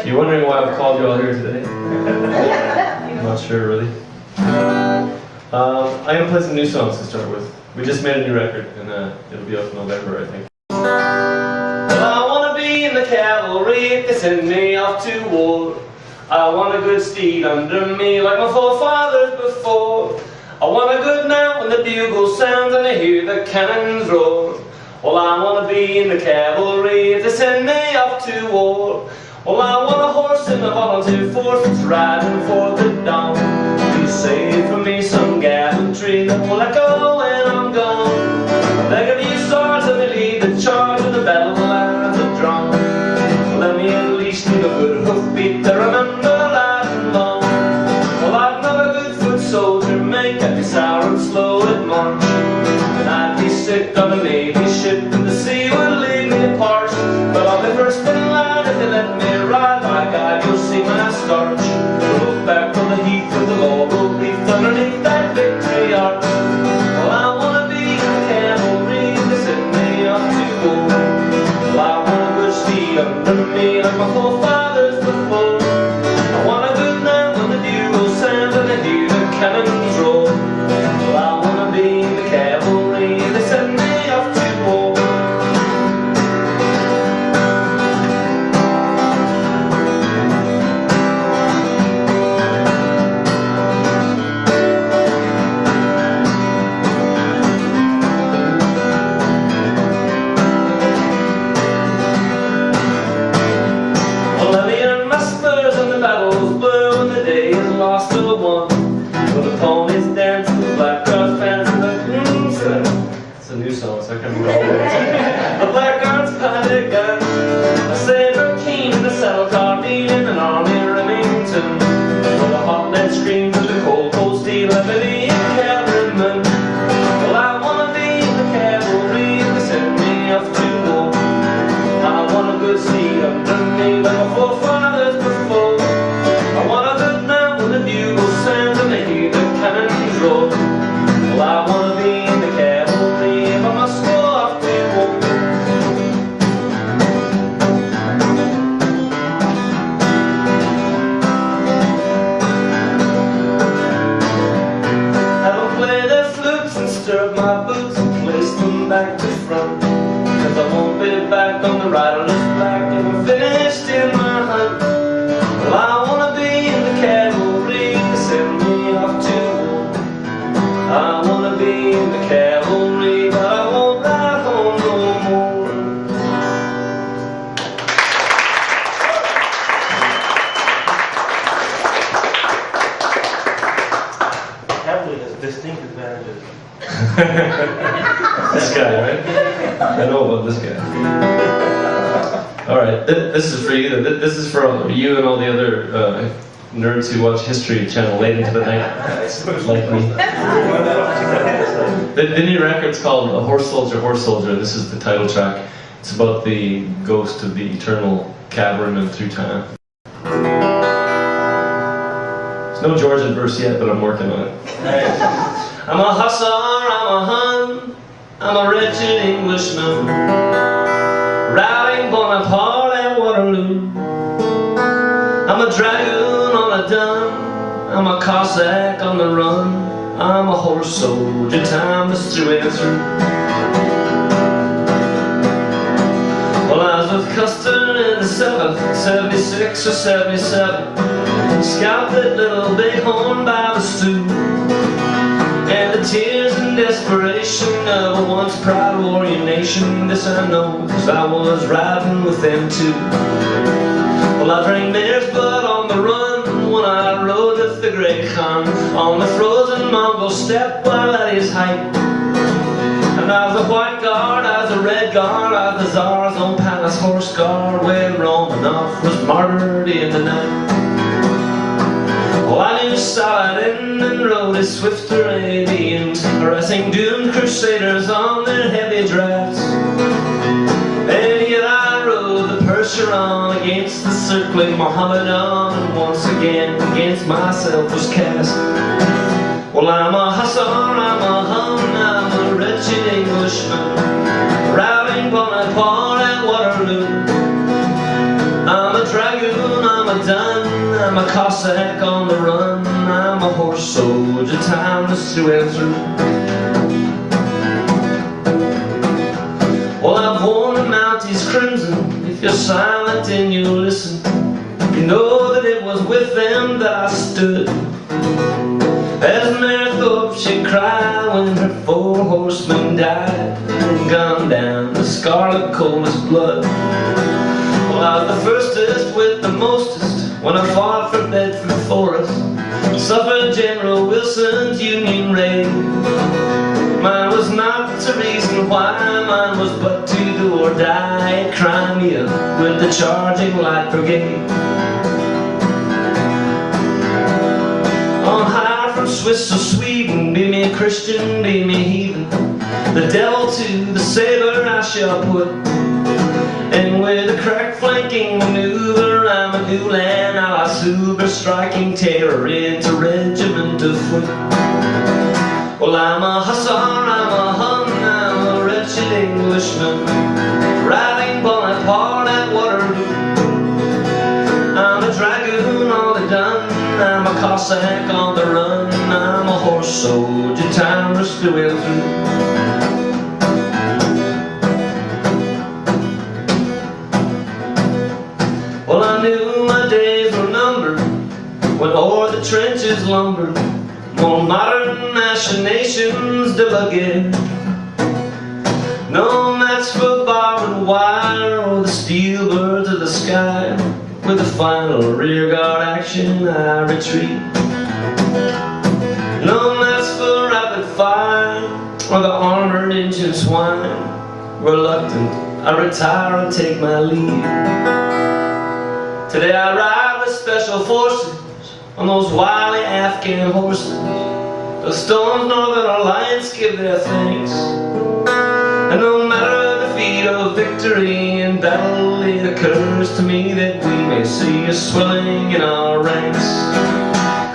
You're wondering why I've called you all here today? I'm not sure, really. I'm going to play some new songs to start with. We just made a new record, and it'll be out in November, I think. Well, I want to be in the cavalry if they send me off to war. I want a good steed under me like my forefathers before. I want a good night when the bugle sounds and I hear the cannons roar. Well, I want to be in the cavalry if they send me off to war. Well, I want a horse in the volunteer force that's riding for the dawn. Please save for me some gallantry that will echo when I'm gone. There can be swords and they lead the charge and the battle lines are drawn. Let me at least leave a good hoofbeat to remember light and long. Well, I'd not a good foot soldier make me sour and slow at march. And I'd be sick on a Navy ship and the sea would leave me apart. But I'll be first in line if they let me ride my guide. You'll see my starch. Look back from the heath with the laurel wreath underneath that victory arch. Well, I want to be in the cavalry if they send me off to war. Well, I want a good steed under me like my forefathers before. I want a good night when the bugle sounds and I hear the cannons roar. Well, I want to be in the cavalry if they send me off to war. Lost or won, when the ponies dance, the blackguards fans, and the it's a new song, so I can't remember all the words. The blackguards by their guns, a sailor keen in the saddle car, needing an army Remington. Well, the hot lead screams of the cold, cold steel, I believe cavalrymen. Well, I want to be in the cavalry if they send me off to war. I want a good steed under me like my forefathers before. I want a good night when the bugle sounds and they hear the cannons roar. Well, I want to be in the cavalry if I must go off to war. Have them play their flutes and stir up my boots and place them back to front. 'Cause I won't be back on the riderless black if I'm finished in my hunt. Well, I want to be in the cavalry to send me off to war. I want to be in the cavalry, but I won't ride home no more. Cavalry has distinct advantages. This guy, right? I know about this guy. Alright, this is for you. This is for you and all the other nerds who watch History Channel late into the night, like me. The new record's called Horse Soldier, this is the title track. It's about the ghost of the eternal cavalryman through time. There's no Georgian verse yet, but I'm working on it. I'm a hussar, I'm a Hun, I'm a wretched Englishman, riding Bonaparte at Waterloo. I'm a dragoon on a dun, I'm a Cossack on the run, I'm a horse soldier, time is through and through. Well, I was with Custer in the 76 or 77, scalped that little bighorn by the stew. And the tears and desperation of a once proud warrior nation, this I know, 'cause I was riding with them too. Well, I drank mare's blood on the run when I rode with the Grey Khan on the frozen Mongol steppe while at his height. And I was a white guard, I was a red guard, I was the Tsar's own palace horse guard, where Romanov was martyred in the night. Well, I knew Saladin and rode his swift Arabians, harassing doomed crusaders on their heavy drafts. And yet I rode the Percheron against the circling Mohammedan, and once again against myself was cast. Well, I'm a hussar, I'm a Hun, I'm a wretched Englishman, riding Bonaparte at Waterloo. I'm a dragoon, I'm a Dun, I'm a Cossack on the run, I'm a horse soldier, timeless through and through. Well, I've worn the Mounties crimson. If you're silent and you listen, you know that it was with them that I stood. As Mary Thorpe, she cried when her 4 horsemen died and gone down the scarlet coldest blood. Well, I was the firstest with the mostest when I fought for Bedford Forest, suffered General Wilson's Union raid. Mine was not to reason why, mine was but to do or die at Crimea with the charging light brigade. On high from Swiss or Sweden, be me a Christian, be me a heathen, the devil to the sailor I shall put. And with a crack flanking maneuver, I'm a new land a la super striking terror into regiment of foot. Well, I'm a hussar, I'm a Hun, I'm a wretched Englishman, riding Bonaparte at Waterloo. I'm a dragoon on the Dun, I'm a Cossack on the run, I'm a horse soldier, timeless through and through. Well, I knew my days were numbered when o'er the trenches lumbered more modern machinations de baguette. No match for barbed wire or the steel birds of the sky. With the final rearguard action I retreat. No match for rapid fire or the armored engine swine. Reluctant, I retire and take my leave. Today I ride with special forces on those wily Afghan horses. The Storm's Northern Alliance give their thanks, and no matter defeat or victory in battle, it occurs to me that we may see a swelling in our ranks.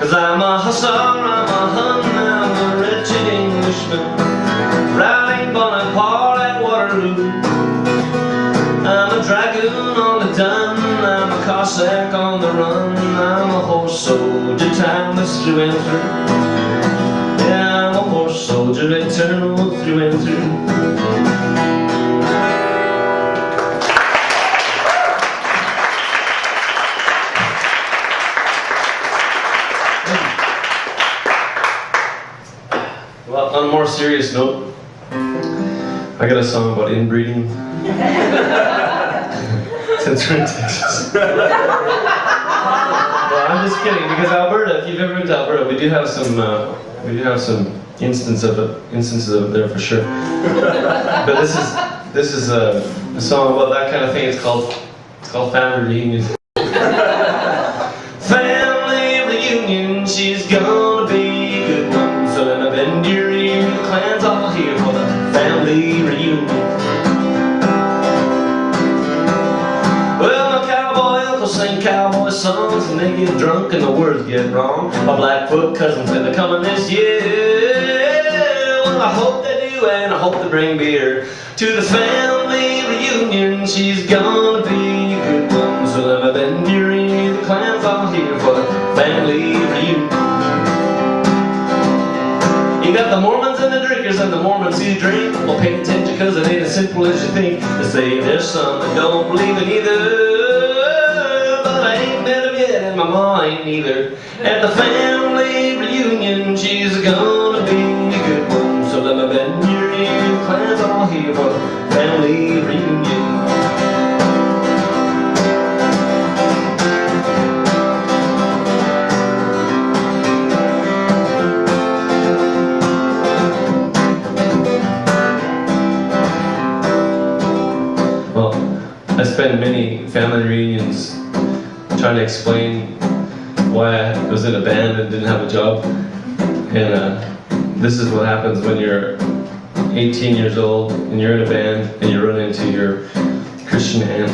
Cause I'm a hussar, I'm a Hun, I'm a wretched Englishman, riding Bonaparte at Waterloo. I'm a dragoon on the Dun, I'm a Cossack on the run, I'm a horse soldier, timeless through and through. Yeah, I'm a horse soldier, eternal through and through. Well, on a more serious note, I got a song about inbreeding. Since we're in Texas. Well, I'm just kidding, because Alberta, if you've ever been to Alberta, we do have some instances of it there for sure. But this is a song about that kind of thing. It's called Family Reunion. Family reunion, she's gonna be a good one. So let me bend your ear, the clan's all here for the family reunion. Well, my cowboy uncles sing cowboy songs and they get drunk and the words get wrong. My Blackfoot cousins say they're coming this year. Well, I hope they do and I hope they bring beer to the family reunion. She's gonna be a good one. So let me bend your ear, the clan's all here for the family reunion. You got the Mormons and the drinkers and the Mormons who drink. Well, pay attention cause it ain't as simple as you think. They say there's some that don't believe in either, but I ain't met them yet and my ma ain't either. At the family reunion, she's gonna be a good one. So let me bend your ear, the clan's all here for the family reunion. I spent many family reunions trying to explain why I was in a band and didn't have a job. And this is what happens when you're 18 years old and you're in a band and you run into your Christian aunt.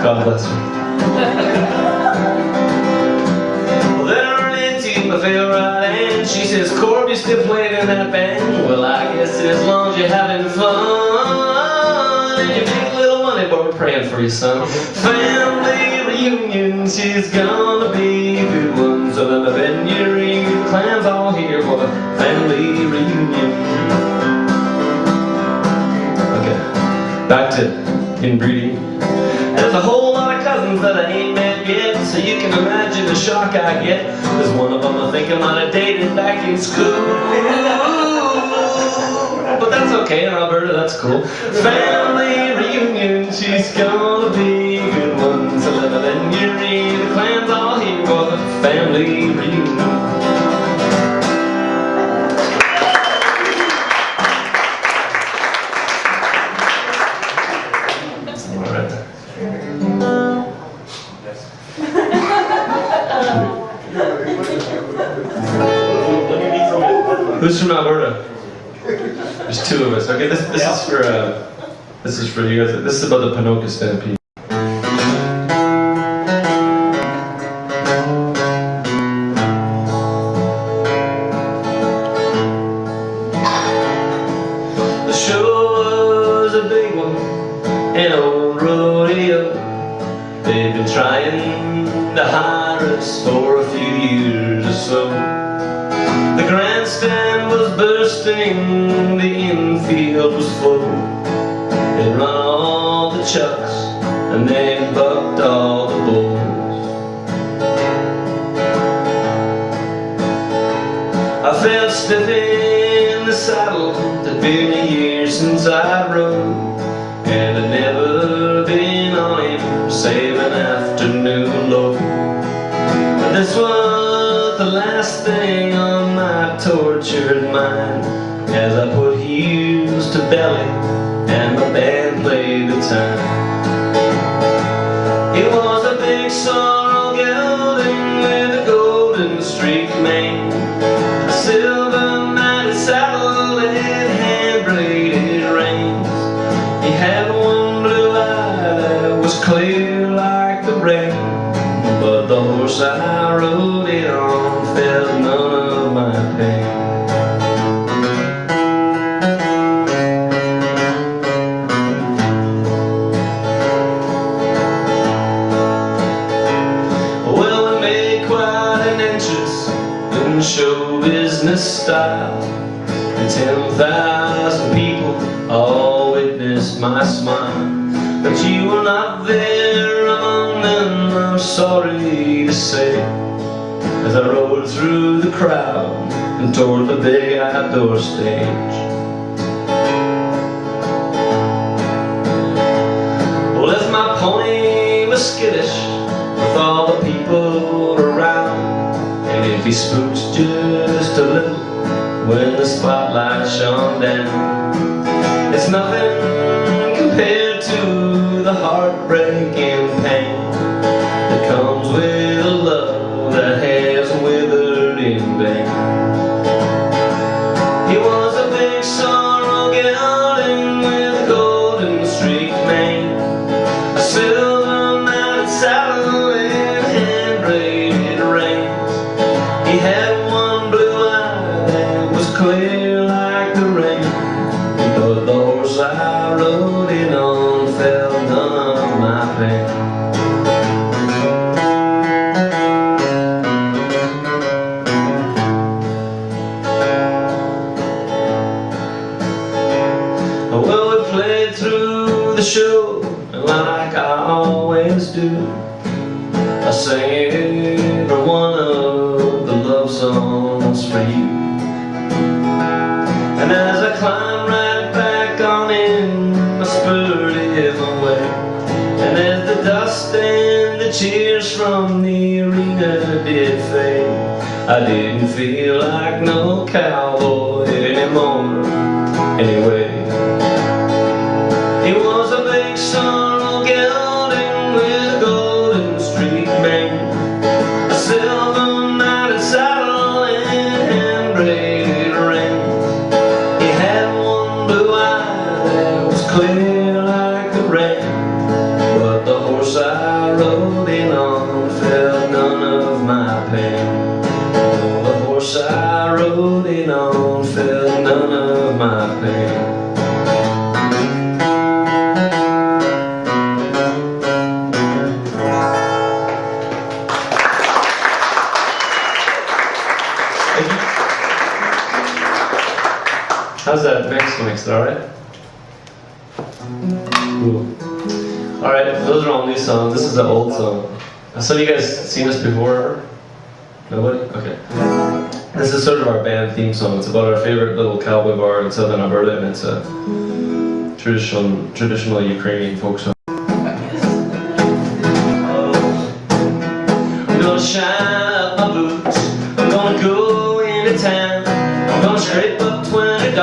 God bless her. Well, then I run into my favorite aunt. She says, Corb, you still playing in that band? Well, I guess as long as you're having fun. praying for you, son. Family reunion, she's gonna be a good one. So let the venue clams all here for the family reunion. Okay, back to inbreeding. There's a whole lot of cousins that I ain't met yet, so you can imagine the shock I get. There's one of them I think I might have dated back in school. But that's okay in Alberta, that's cool. Family reunion, she's gonna be a good one. So let the venue the clans all here for the family reunion. Who's from Alberta? There's two of us. Okay, this is for you guys. This is about the Ponoka Stampede. The show was a big one, an old rodeo. They've been trying to hire us for a few years or so. The grandstand was bursting, the infield was full. They'd run all the chucks and they bucked all the bulls. I felt stiff in the saddle. It'd been a year since I rode, and I'd never been on him save an afternoon load. But this was the last thing on my tortured mind, as I put heels to belly and my band played the time. It was a big sorrel gelding with a golden streaked mane, a silver mounted saddle and hand braided reins. He had one blue eye that was clear like the rain, but the horse I rode it on felt none of my pain. Well, we made quite an entrance in show business style, and 10,000 people all witnessed my smile. But you were not there among them, I'm sorry to say, as I rode through the crowd and toward the big outdoor stage. Well, as my pony was skittish with all the people around, and if he spooked just a little when the spotlight shone down, it's nothing compared to the heartbreaking pain that comes with a love that has withered in vain. He was a big sorrel gelding with a golden streaked mane, a silver mounted saddle and hand braided reins. He had one blue eye that was clear like the rain, but the horse I rode it on felt none of my pain. Well, we played through the show like I always do. I sang every one of the love songs for you, and as I climbed right back on in, I spurred him away. And as the dust and the cheers from the arena did fade, I didn't feel like no cowboy anymore anyway. He was a big sorrel gelding with a golden streaked mane, a silver mounted saddle and hand braided reins. He had one blue eye that was clear like the rain, but the horse I rode in on felt none of my pain. The horse I rode in on felt none of my pain. How's that mix? Is that alright? Cool. Alright, those are all new songs. This is an old song. Some of you guys seen this before? Nobody? Okay. This is sort of our band theme song. It's about our favorite little cowboy bar in southern Alberta, and it's a traditional Ukrainian folk song. I'm gonna shine up my boots. I'm gonna go into town. I'm gonna scrape up $20.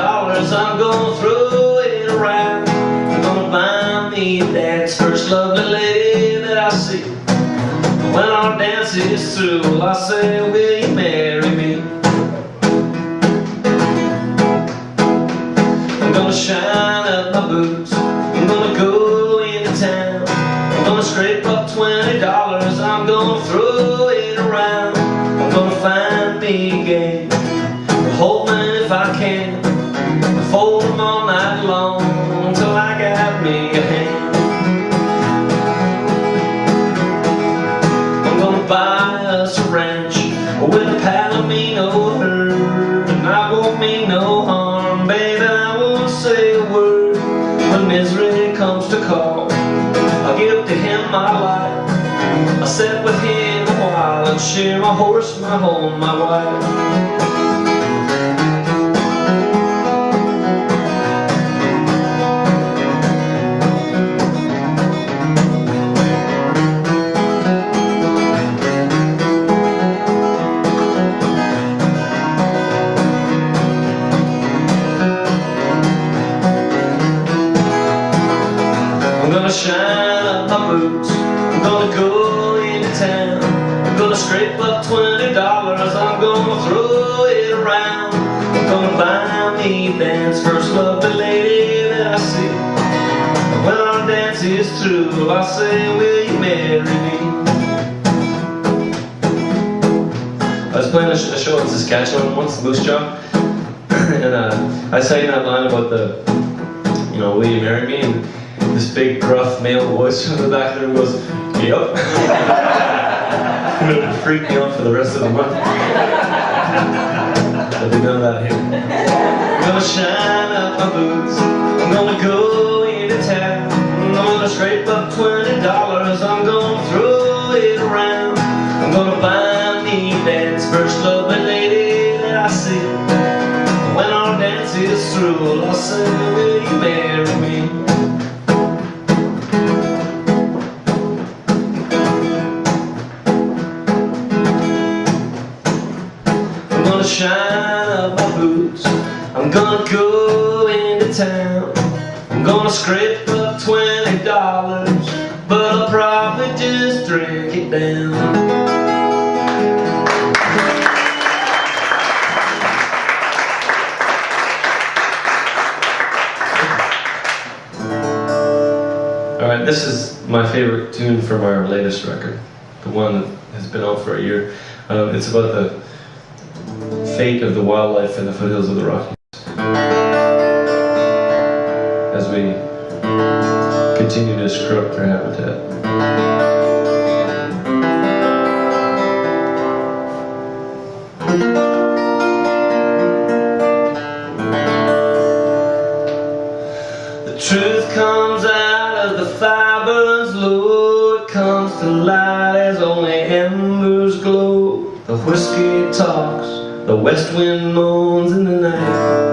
I'm gonna throw it around. I'm gonna buy me dad's first lovely lady that I see. When our dance is through, I say, will you marry me? I'm gonna shine up my boots. I'm gonna go into town. I'm gonna scrape up $20. I'm gonna throw it around. I'm gonna find me a game, hold me if I can, fold them all night long till I got me a hand. Buy us a ranch with a palomino herd, and I won't mean no harm, baby, I won't say a word. When misery comes to call, I'll give to him my life. I'll sit with him a while and share my horse, my home, my wife. I'm gonna shine up my boots. I'm gonna go into town. I'm gonna scrape up $20. I'm gonna throw it around. I'm gonna buy me Dan's first lovely lady that I see. And when our dance is through, I say, will you marry me? I was playing a show in Saskatchewan once, Moose Jaw, and I sang that line about the, will you marry me? And this big, gruff male voice from the back of the room goes, yep. It freaked me out for the rest of the month. There'll be none of that here. I'm gonna shine up my boots. I'm gonna go into town. I'm gonna scrape up $20. I'm gonna throw it around. I'm gonna buy me Dad's first lovely lady that I see. When our dance is through, I'll say, will you marry me? I'm gonna shine up my boots. I'm gonna go into town. I'm gonna scrape up $20, but I'll probably just drink it down. Alright, this is my favorite tune from our latest record, the one that has been out for a year. It's about the fate of the wildlife in the foothills of the Rockies as we continue to disrupt their habitat. The truth comes out of the fibers low, it comes to light as only embers glow. The whiskey talks, the west wind moans in the night.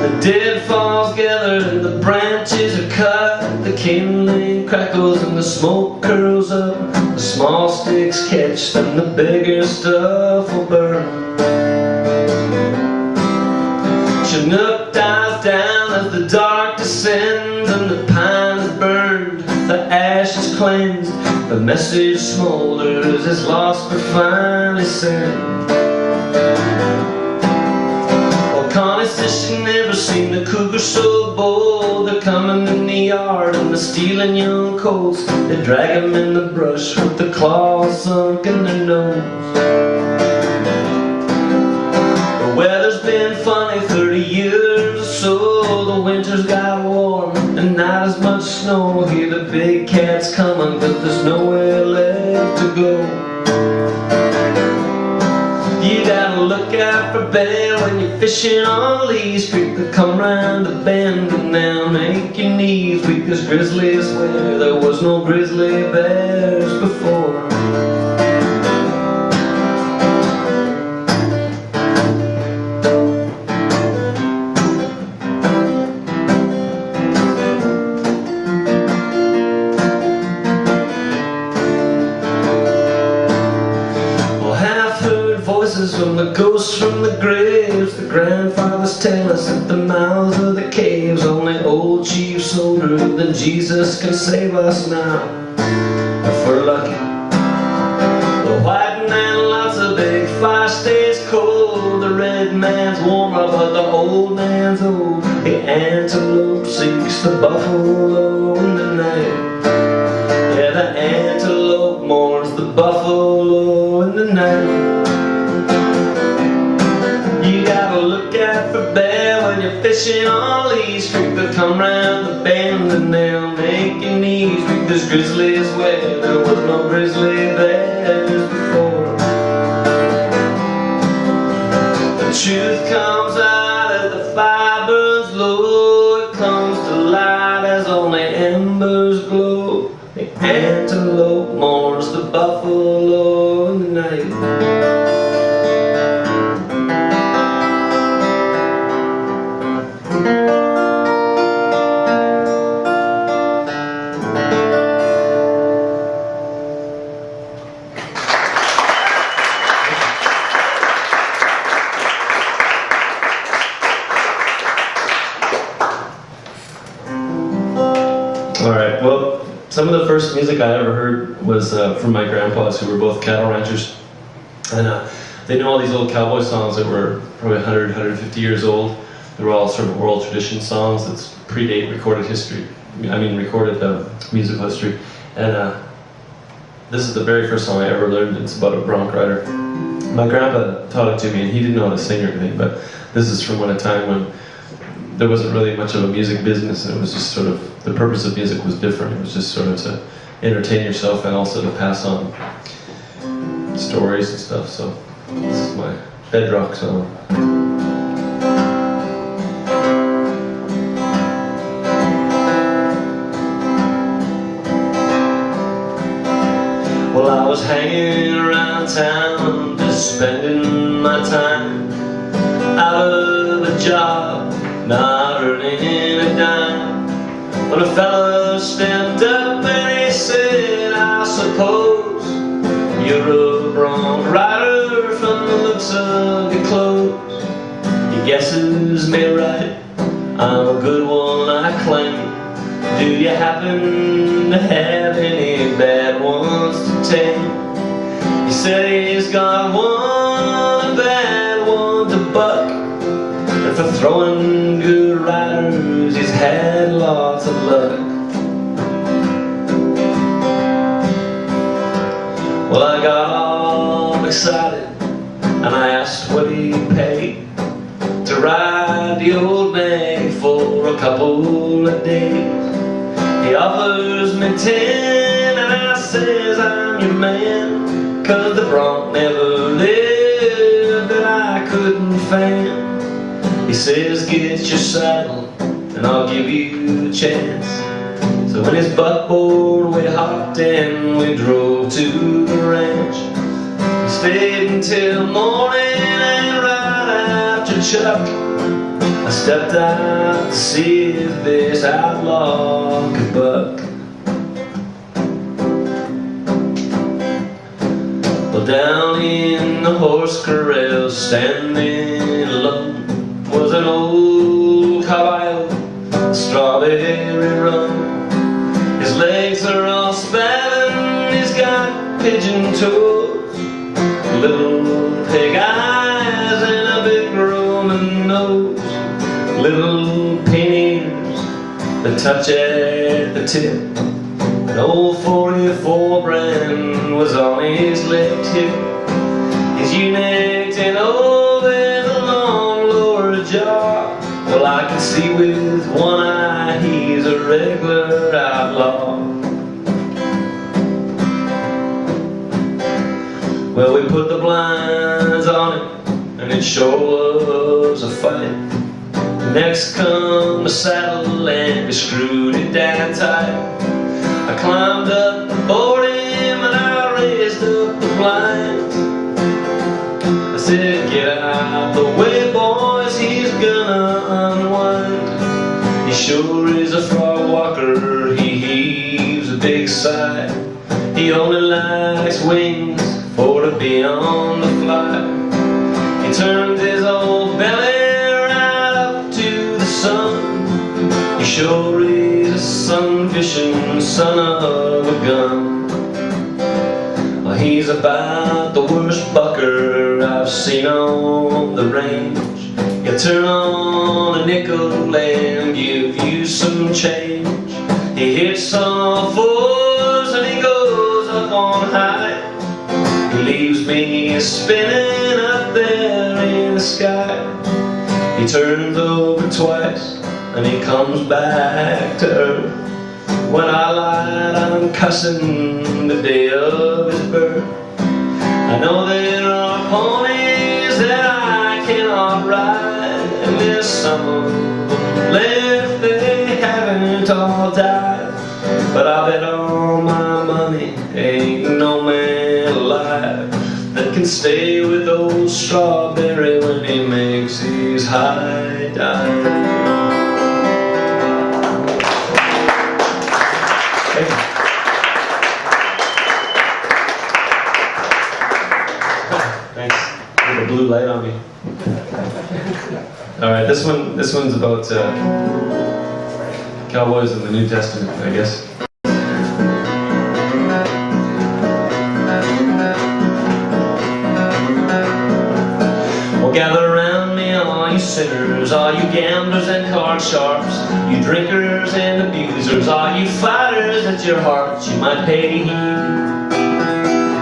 The dead falls gathered and the branches are cut. The kindling crackles and the smoke curls up. The small sticks catch and the bigger stuff will burn. Chinook dies down as the dark descends and the pine is burned, the ash is cleansed. The message smolders, is lost but finally sent. Well, Connie says she never seen the cougar so bold. They're coming in the yard and they're stealing young colts. They drag them in the brush with the claws sunk in their nose. The weather's been funny 30 years or so. The winter's got warm and not as much snow. Hear the big cats coming, but there's nowhere left to go. You gotta look out for a bear when you're fishing on Lee Street. They come round the bend and they'll make your knees weak as grizzlies where there was no grizzly bears before. From the ghosts from the graves, the grandfathers tell us at the mouths of the caves, only old chiefs older than Jesus can save us now, if we're lucky. The white man lots of big fire stays cold, the red man's warmer but the old man's old. The antelope seeks the buffalo in the night. Yeah, the antelope mourns the buffalo in the night. You gotta look out for bear when you're fishing on Lee Street. They'll come round the bend and they'll make your knees weak. There's grizzlies where there was no grizzly bears before. The truth comes out as the fire burns low. It comes to light as only embers glow. The antelope mourns the buffalo in the night. Alright, well, some of the first music I ever heard was from my grandpas, who were both cattle ranchers. And they knew all these old cowboy songs that were probably 100, 150 years old. They were all sort of oral tradition songs that predate recorded history. I mean, recorded musical history. And this is the very first song I ever learned. It's about a bronc rider. My grandpa taught it to me, and he didn't know how to sing or anything, but this is from a time when there wasn't really much of a music business, and it was just sort of, the purpose of music was different. It was just sort of to entertain yourself and also to pass on stories and stuff. So this is my bedrock song. Well, I was hanging around town, just spending my time, out of a job, not earning a dime, when a fella stepped up and he said, I suppose you're a bronc rider from the looks of your clothes. Your guesses may right, I'm a good one I claim. Do you happen to have any bad ones to tame? He said he's got one bad one to buck, and for throwing good riders he's had lots of luck. Well, I got all excited and I asked what he paid to ride the old nag for a couple of days. He offers me 10 and I says I'm your man, 'cause the bronc never lived that I couldn't fan. He says get your saddle and I'll give you a chance. So in his buckboard we hopped and we drove to the ranch. We stayed until morning and right after Chuck I stepped out to see if this outlaw could buck. Well, down in the horse corral, standing alone, was an old caballo, strawberry rum. His legs are all spavin', he's got pigeon toes, little pig eyes and a big Roman nose. Little pennies that touch at the tip. An old 44 brand was on his left hip. His ewe-necked and old with a long lower jaw. Well, I can see with one eye he's a regular outlaw. Well, we put the blinds on him and it sure was a fight. Next come the saddle and we screwed it down tight. I climbed up aboard him and I raised up the blinds. I said, get out the way, boys, he's gonna unwind. He sure is a frog walker, he heaves a big sigh. He only likes wings for to be on the fly. He turned his old belly right up to the sun. He sure is a sun-fishing son of a gun. Well, he's about the worst bucker I've seen on the range. He'll turn on a nickel and give you some change. He hits on fours and he goes up on high. He leaves me spinning up there in the sky. He turns over twice and he comes back to earth. When I lied, I'm cussing the day of his birth. I know there are ponies that I cannot ride, and there's some of them left, they haven't all died. But I bet all my money ain't no man alive that can stay with old Strawberry when he makes his high dive. Thanks. With a blue light on me. All right, this one's about cowboys in the New Testament, I guess. Well, gather around me, all you sinners, all you gamblers and card sharps, you drinkers and abusers, all you fighters at your hearts, you might pay heed.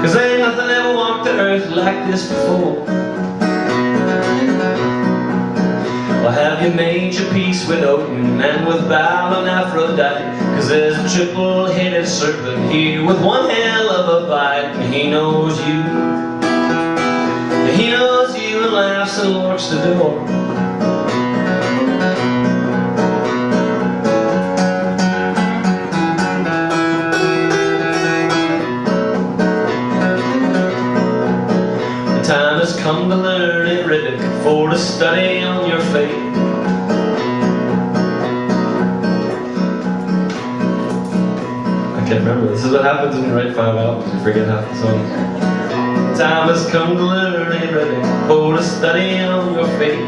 'Cause ain't nothing ever walked the earth like this before. Well, have you made your peace with Odin and with Baal and Aphrodite? 'Cause there's a triple-headed serpent here with one hell of a bite, and he knows you. He knows you and laughs and locks the door. Time has come to learn it written for to study on your fate. I can't remember. This is what happens when you write 5 albums. You forget half the songs. Time has come to learn it written for to study on your fate.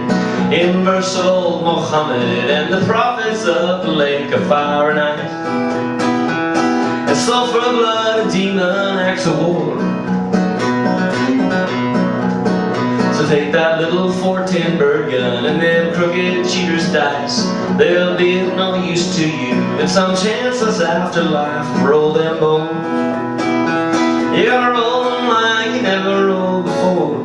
In verse of old Muhammad and the prophets of the lake of fire and ice, and sulfur, blood, and demon acts of war. So take that little 410 bird gun and them crooked cheaters' dice. They'll be of no use to you in some chanceless afterlife. Roll them bones. You gotta roll them like you never rolled before.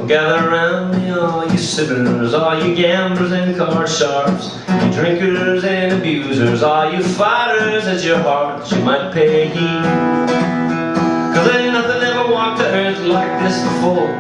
Gather around me, all you sinners, all you gamblers and card sharps, you drinkers and abusers, all you fighters at your hearts, you might pay heed. 'Cause ain't nothing ever walked the earth like this before.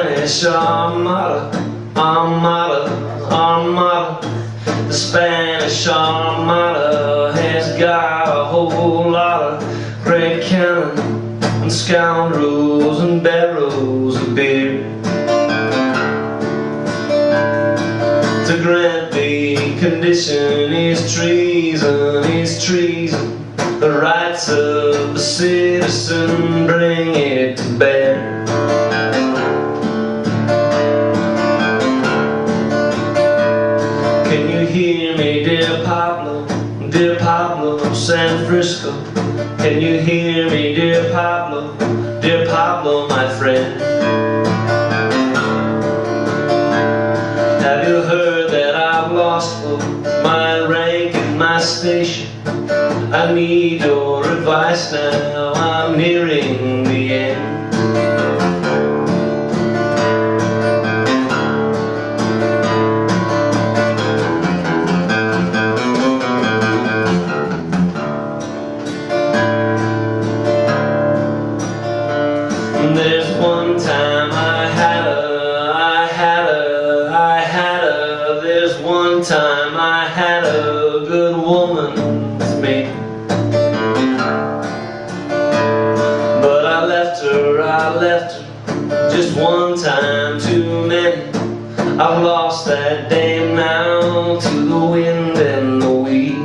Spanish Armada, Armada, Armada. The Spanish Armada has got a whole lot of great cannon and scoundrels and barrels of beer. To grant the condition is treason, is treason. The rights of the citizen, bring it to bear. Can you hear me, dear Pablo, San Francisco? Can you hear me, dear Pablo, my friend? Have you heard that I've lost both my rank and my station? I need your advice now, I'm nearing the end. There's one time there's one time I had a good woman with me. But I left her just one time too many. I've lost that dame now to the wind and the weeds.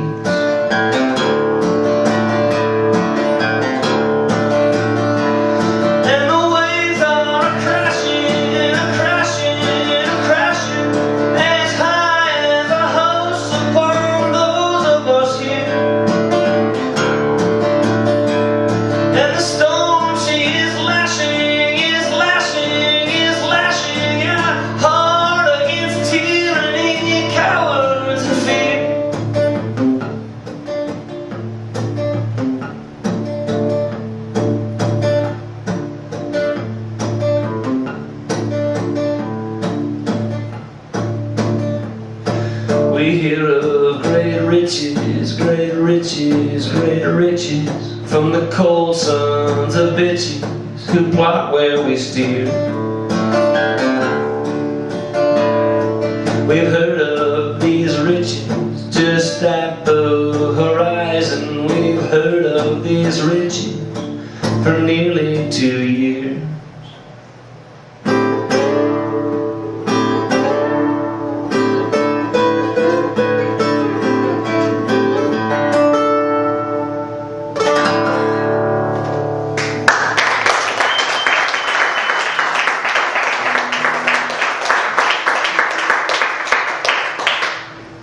We hear of great riches, great riches, great riches from the cold sons of bitches who plot where we steer. We've heard of these riches just at the horizon. We've heard of these riches for nearly 2 years.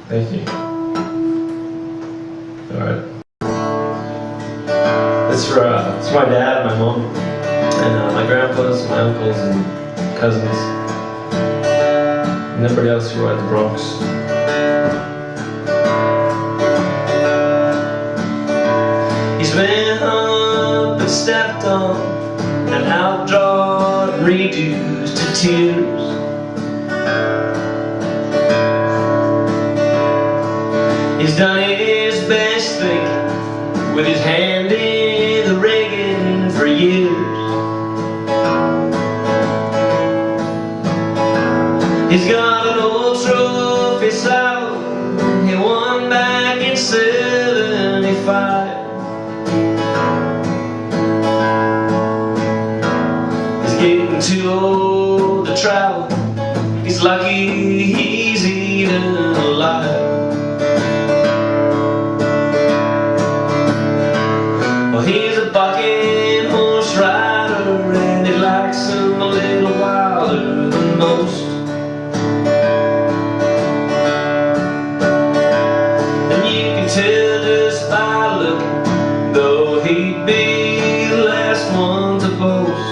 Thank you. Alright. It's for my dad, my mom, and my grandpas, my uncles, and cousins, and everybody else who are at the Bronx. He's been up and stepped on and outdrawn and reduced to tears. He's done his best thinking with his hand in the rigging for years. He's got an old trophy saddle he won back in '75. He's getting too old to travel. He's lucky he's even alive. He's a bucking horse rider, and he likes him a little wilder than most. And you can tell just by looking, though he'd be the last one to boast.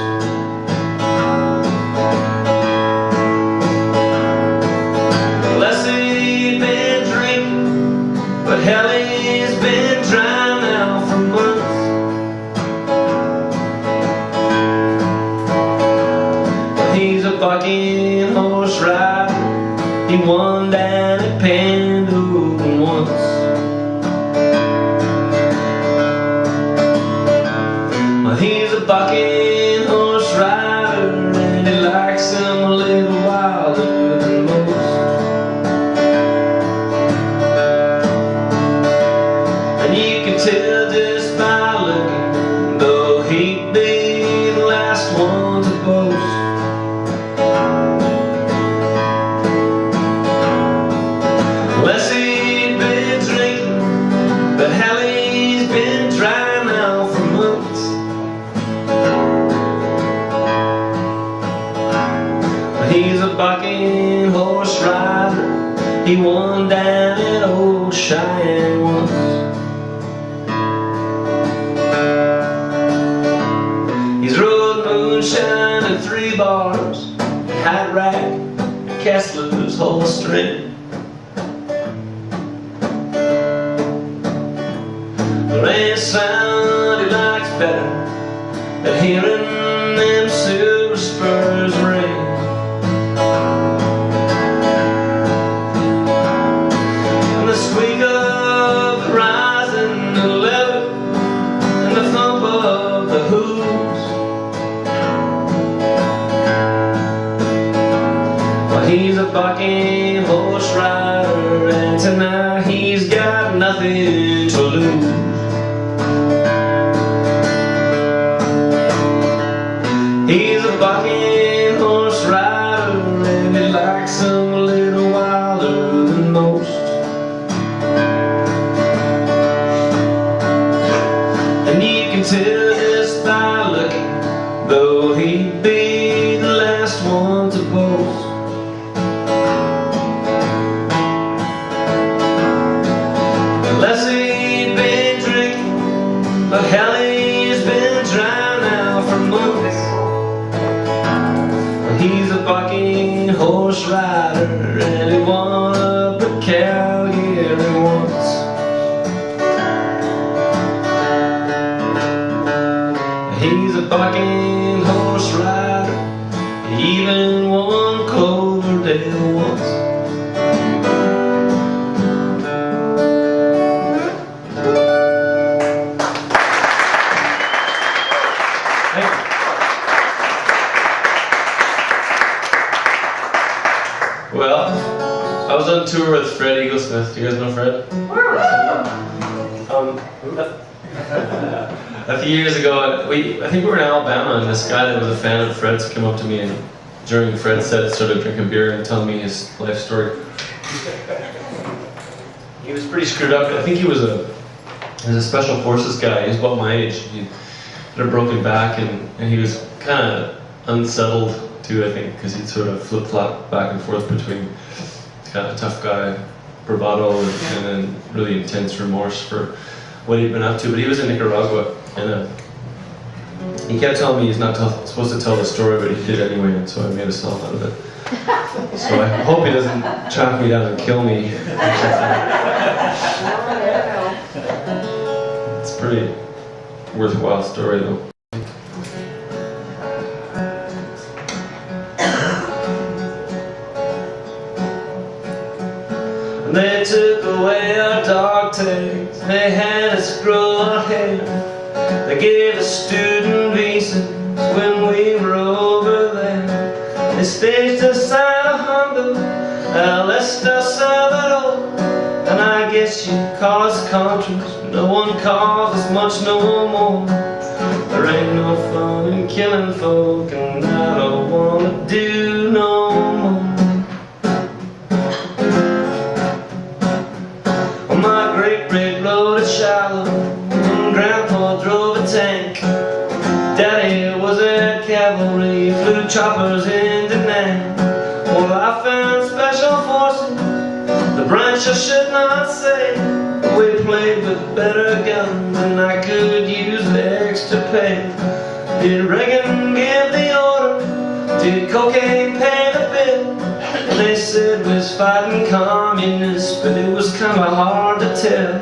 Unless he'd been drinking, but hell, he's been dry now for months. He's a bucking horse rider. He won down at Pendugan once. Well, he's a bucking horse rider, and he likes him He's a bucking horse rider. He won down at old Cheyenne once. He's rode moonshine and 3 bars, Hat Rack and Kessler's whole string. There ain't a sound he likes better than hearing them silver spurs ring. And the squeak of the rising leather and the thump of the hooves. Well, he's a bucking horse rider, and tonight he's got nothing to lose. He's a bucking horse rider, and he likes them a little wilder than most. And you can tell this by looking, though he'd be the last one to boast. Unless he'd been drinking, but hell, he's been dry now for months. He's a bucking horse rider, and he won up at Calgary once. He's a bucking horse rider, he even won Cloverdale once. Well, I was on tour with Fred Eaglesmith. Do you guys know Fred? A few years ago, I think we were in Alabama, and this guy that was a fan of Fred's came up to me, and during Fred's set started drinking beer and telling me his life story. He was pretty screwed up. I think he was a special forces guy. He was about my age. He had a broken back, and he was kind of unsettled too, I think, because he'd sort of flip-flop back and forth between kind of tough guy bravado and then really intense remorse for what he'd been up to. But he was in Nicaragua, and he kept telling me he's not supposed to tell the story, but he did anyway, and so I made a song out of it. So I hope he doesn't track me down and kill me. It's a pretty worthwhile story, though. They took away our dog tags, they had us grow our hair. They gave us student visas when we were over there. They staged us out of Honda, El Salvador. And I guess you call us Contras, no one calls us much no more. There ain't no fun in killing folk, and I don't wanna do no more. My great rode a shallow, and Grandpa drove a tank. Daddy was at cavalry, flew choppers in Da Nang. Well, I found special forces, the branch I should not say. We played with better guns, and I could use the extra pay. Did Reagan give the order? Did cocaine pay the bill? They said we was fighting communists, but it was kinda hard to tell.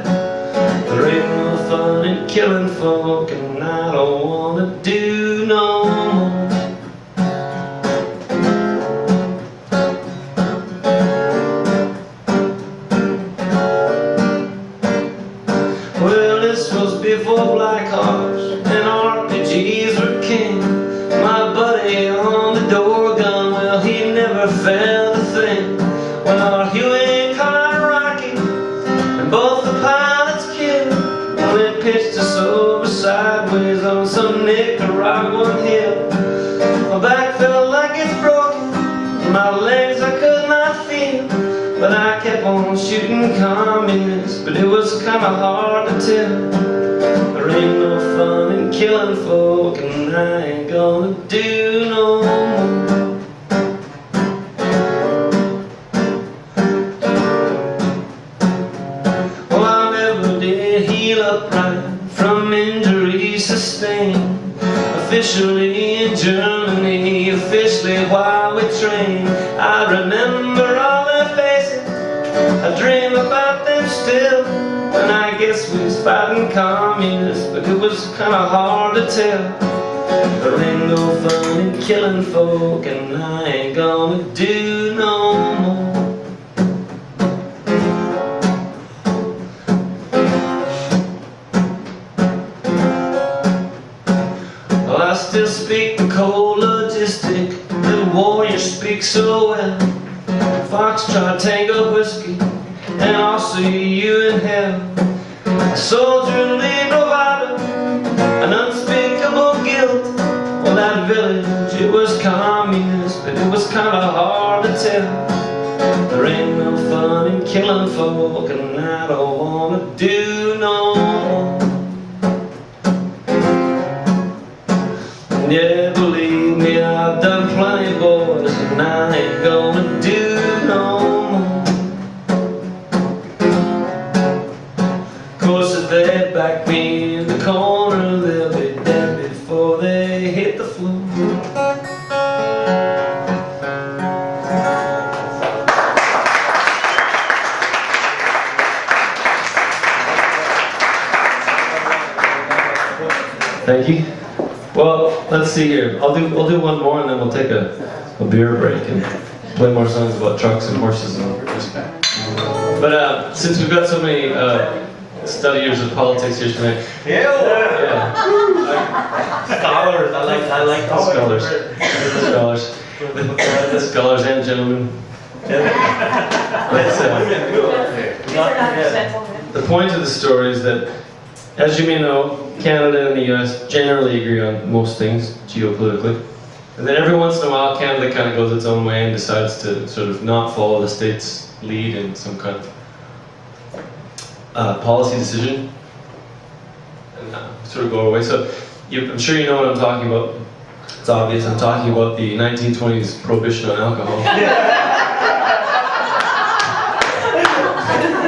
There ain't no fun in killing folk, and I don't wanna do no more. Well, this was before Black Hearts and RPGs were king. My buddy on the door gun, well, he never found a thing. When our Huey caught Rocky and both the pilots killed, when they pitched us over sideways on some Nicaraguan hill. My back felt like it's broken, my legs I could not feel, but I kept on shooting communists, but it was kinda hard to tell. There ain't no fun in killing folk, and I ain't gonna do no more. train. I remember all their faces, I dream about them still. And I guess we was fighting communists, but it was kinda hard to tell. There ain't no fun in killing folk, and I ain't gonna do no more. Well, I still speak the cold logistic that warriors speak so well. Foxtrot, Tango, whiskey, and I'll see you in hell. A soldier leave bravado, an unspeakable guilt. Well, that village, it was communist, but it was kinda hard to tell. There ain't no fun in killing folk, and I don't wanna do no more. Yeah, believe me, I've done plenty, boys, and I ain't gonna do no more. Of course, if they back me in the corner, they'll be dead before they hit the floor. Thank you. Well, let's see here. I'll do one more, and then we'll take a beer break and play more songs about trucks and horses and whiskey. But since we've got so many studiers of politics here tonight, yeah. Scholars, I like Scholars, the scholars and gentlemen. The point of the story is that, as you may know, Canada and the US generally agree on most things geopolitically. And then every once in a while, Canada kind of goes its own way and decides to sort of not follow the state's lead in some kind of policy decision and sort of go away. So I'm sure you know what I'm talking about. It's obvious. I'm talking about the 1920s prohibition on alcohol.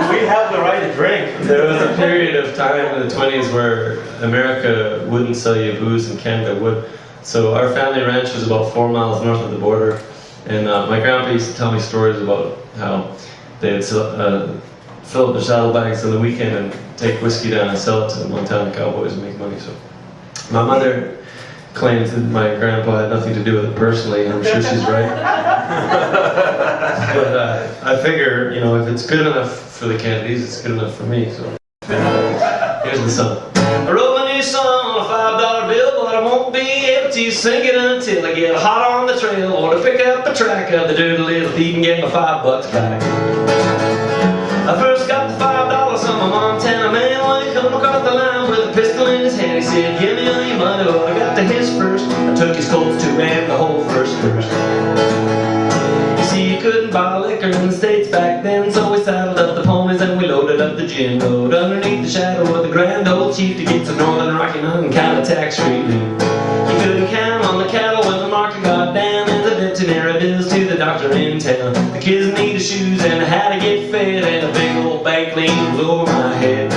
We have the right to drink. There was a period of time in the 20s where America wouldn't sell you booze and Canada would. So our family ranch was about 4 miles north of the border, and my grandpa used to tell me stories about how they would fill up their saddlebags on the weekend and take whiskey down and sell it to the Montana cowboys and make money. So my mother claims that my grandpa had nothing to do with it personally, and I'm sure she's right. But I figure, you know, if it's good enough for the Kennedys, it's good enough for me. So here's the song. I wrote my new song on a $5 bill, but I won't be able to sing it until I get hot on the trail or to pick up a track of the dirty little thief and get my $5 back. I first got the $5 from a Montana man when he come across the line with a pistol in his hand. He said, "Give me all your money," but I got to his first. I took his Colts too and the whole first verse. You see, you couldn't buy liquor in the States back then, so we saddled up the ponies and we loaded up the gin road underneath the shadow of the grand old chief to get some Northern Rocky Mountain kind of tax relief. You couldn't count on the cattle when the market got down, and the veterinary bills to the doctor in town. The kids needed shoes and a hat to get fed, and a big old bank lien was over my head.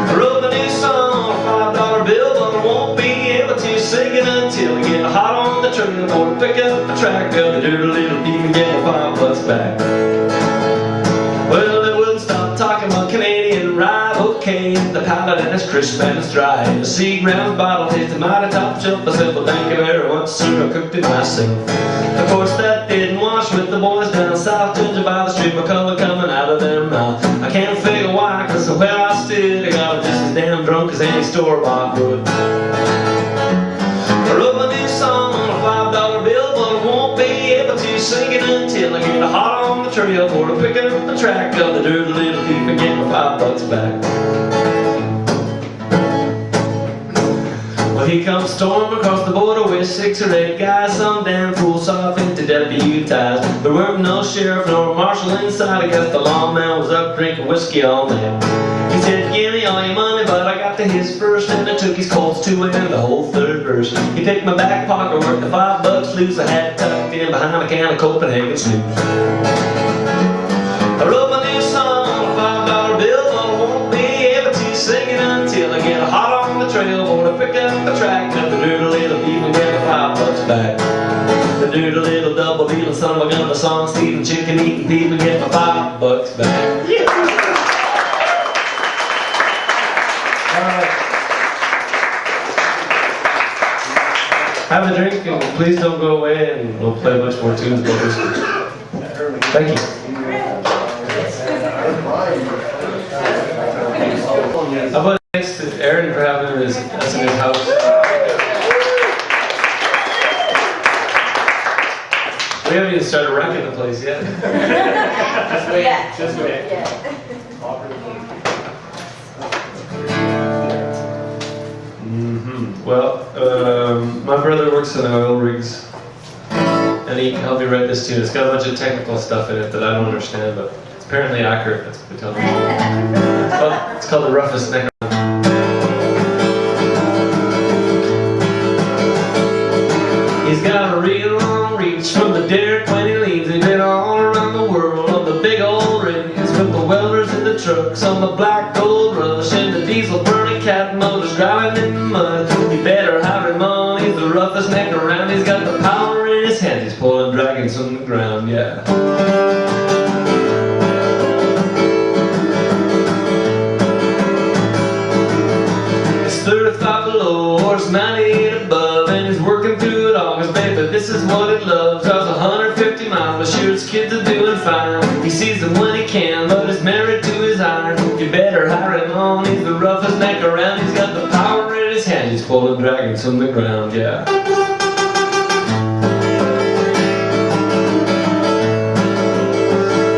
I wrote a new song on a $5 bill, but I won't be able to sing it until I get hot on the trail or pick up a track of the dirty little thief and get my $5 back. Well, they wouldn't stop talking about Canadian rye, okay, the palate and it's crisp and it's dry. The Seaground bottle tasted mighty top shelf. I said, well, thank you very much, sir, I cooked it myself. Of course, that didn't wash with the boys down south, judging by the street, my color coming out of their mouth. I can't figure why, cause where I stood, I got just as damn drunk as any store-bought would. I wrote my new song on a $5 bill, but I won't be able to sing it until I get hot on the trail or to pick up the track of the dirty little thief and get my $5 back. Well, he comes storming across the border with 6 or 8 guys, some damn fool saw fit to deputize. There weren't no sheriff nor marshal inside. I guess the lawman was up drinking whiskey all night. He said, "Give me all your money," but I got to his first, and I took his Colts too and the whole third verse. He picked my back pocket, worked the $5 loose. I had it tucked in behind a can of Copenhagen snooze. I wrote my new song on a $5 bill, but I won't be able to sing it until I get hot on the trail or to pick up a track of the dirty little thief and get my $5 back. I do the little double deal, son of a gun of a song, stealing chicken, eating people, get my $5 back. Have a drink and please don't go away, and we'll play a bunch more tunes about this. Thank you. How about thanks to Aaron for having us in his house. We haven't even started wrecking the place yet. Just wait. Yeah. Just wait. Yeah. Well, my brother works in oil rigs, and he helped me write this tune. It's got a bunch of technical stuff in it that I don't understand, but it's apparently accurate. That's what they tell me. It's called The Roughest Neck. He's got a real long reach from the derrick when he leaves. He's been all around the world on the big old rigs, with the welders in the trucks on the black gold rush, and the diesel burning cat motors driving in the mud. You better hire him on, he's the roughest neck around. He's got the power in his hands, he's pulling dragons from the ground, yeah. It's 35 below, or it's 98 above, and he's working through it all, cause baby, this is what he loves. Drives 150 miles, but sure his kids are doing fine. He sees them when he can, but he's married to his iron. You better hire him on, he's the roughest neck around. He's got the power in his hand, he's pulling dragons from the ground, yeah.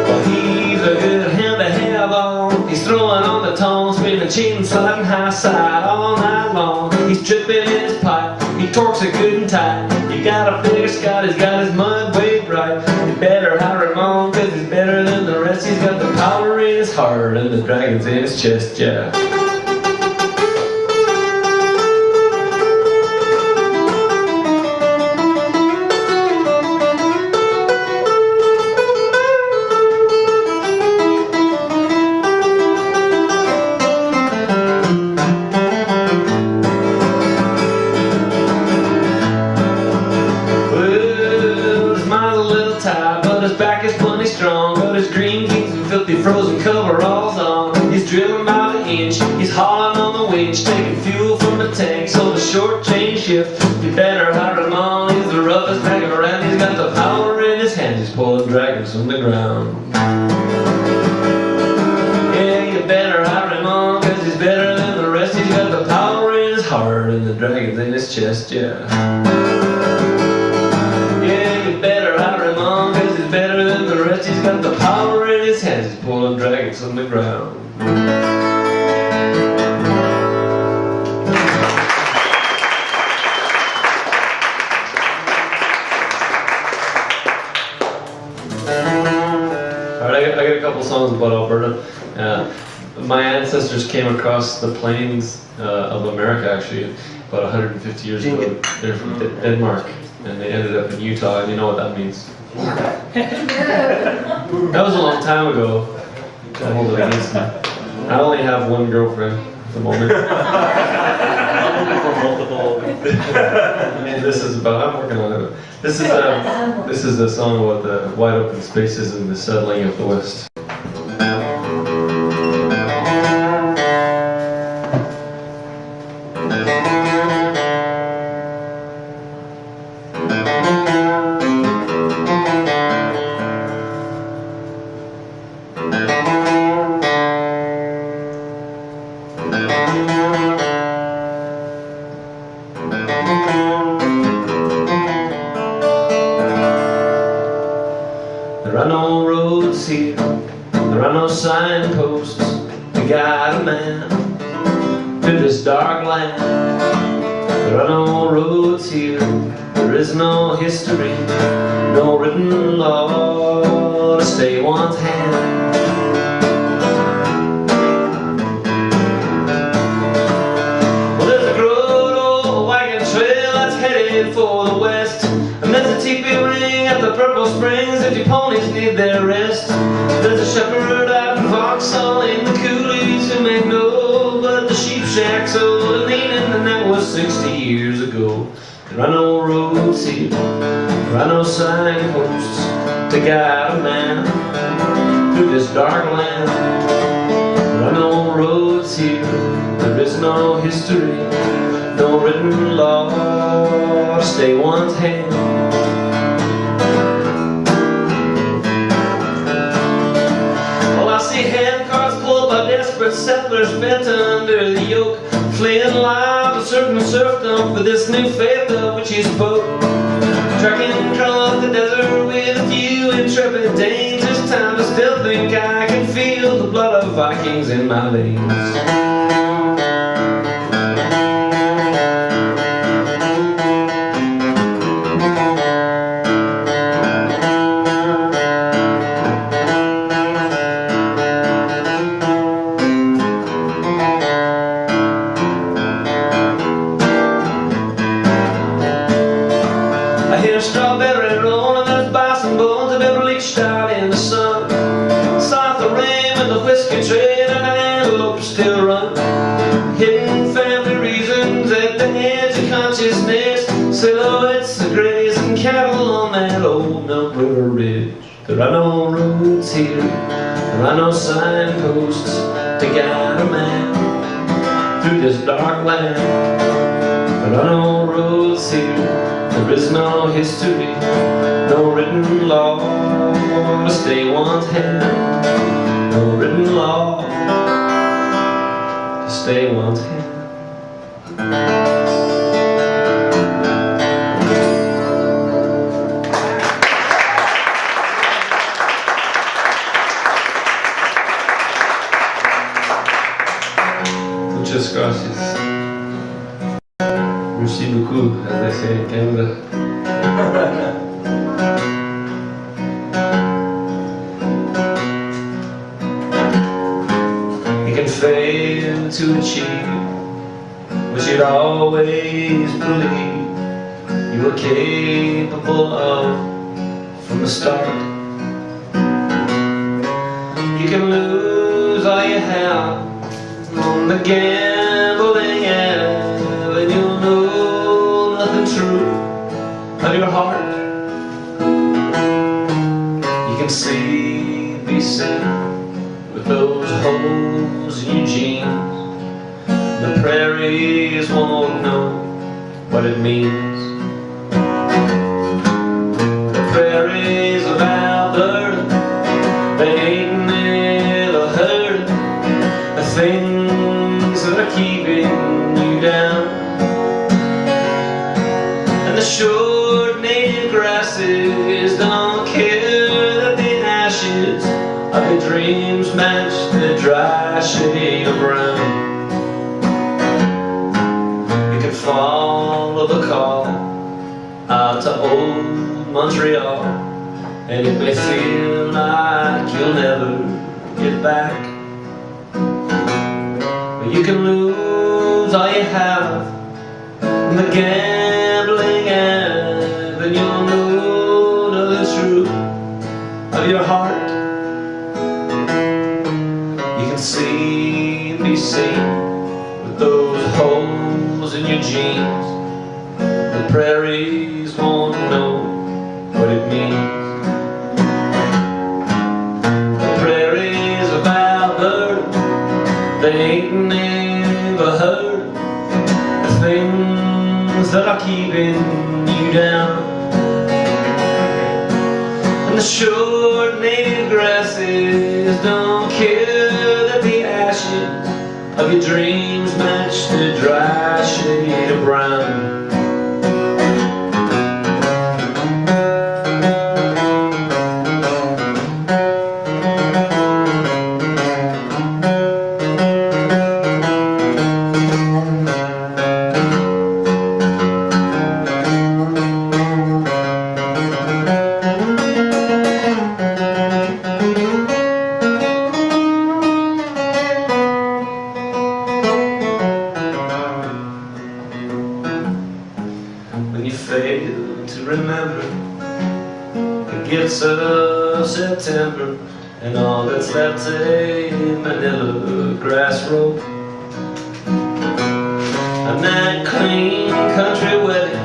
Well, he's a good hand to have on. He's throwing on the tone, spinning cheating, sliding high side all night long. He's tripping in his pipe, he torques it good and tight. You gotta figure Scott, he's got his mud weighed right. You better hire him on, cause he's better than the rest. He's got the power in his heart and the dragons in his chest, yeah. But his back is plenty strong, got his green jeans and filthy frozen coveralls on. He's drilling by the inch, he's hauling on the winch, taking fuel from the tank, so the short chain shift. You better hire him on, he's the roughest neck around. He's got the power in his hands, he's pulling dragons from the ground. Yeah, you better hire him on, cause he's better than the rest. He's got the power in his heart and the dragons in his chest, yeah. Better than the rest, he's got the power in his hands, he's pulling dragons from the ground. Alright, I got a couple songs about Alberta. My ancestors came across the plains of America actually about 150 years ago. They're from Denmark, and they ended up in Utah, and you know what that means. That was a long time ago. I hold it against me. I only have one girlfriend at the moment. And this is about, I'm working on it. This is a song about the wide open spaces and the settling of the West. There are no roads here, there are no signposts to guide a man to this dark land. There are no roads here, there is no history, no written law to stay one's hand. Well, there's a good old wagon trail that's headed for the west, and there's a teepee ring at the Purple Springs if your ponies need their rest. There's a shepherd out in Vauxhall in the coulees who may know, but the sheep shack's old and leaning, and that was 60 years ago. There are no roads here, There are no signposts to guide a man through this dark land. There are no roads here, there is no history, no written law to stay one's hand. Well, I see handcarts pulled by desperate settlers bent under the yoke, fleeing lives of certain serfdom for this new faith of which he spoke. Trekking across the desert with a few intrepid Danes, this time I still think I can feel the blood of Vikings in my veins. I hear strawberry rolling, there's bison bones have been bleached out in the sun. South the rain with the whiskey trail and an antelope still run. Hidden family reasons at the edge of consciousness, silhouettes of grazing cattle on that old Milk River ridge. There are no roads here, there are no signposts to guide a man through this dark land. There are no roads here, there is no history, no written law to stay one's hand. No written law to stay one's hand. Muchas gracias. Merci beaucoup, as they say in Canada. You can fail to achieve what you'd always believe you were capable of from the start. You can lose all you have on the gambling app, and you'll know nothing true of your heart. You can see, be seen with those holes in your jeans. The prairies won't know what it means. The prairies of Alberta, they ain't never heard the things that are keeping you down. And the short native grasses don't care that the ashes of your dreams match the dry shade of brown. You can follow the call out to old Montreal, and it may feel like you'll never get back. But you can lose all you have in the gambling app, and you'll know the truth of your heart. You can see and be seen with those holes in your jeans. The prairies won't know what it means. The prairies of Alberta, they ain't never heard the things that are keeping you down. And the short native grasses don't care that the ashes of your dreams match the dry shade of brown. When you fail to remember the gifts of September, and all that's left a manila grass rope, and that clean country wedding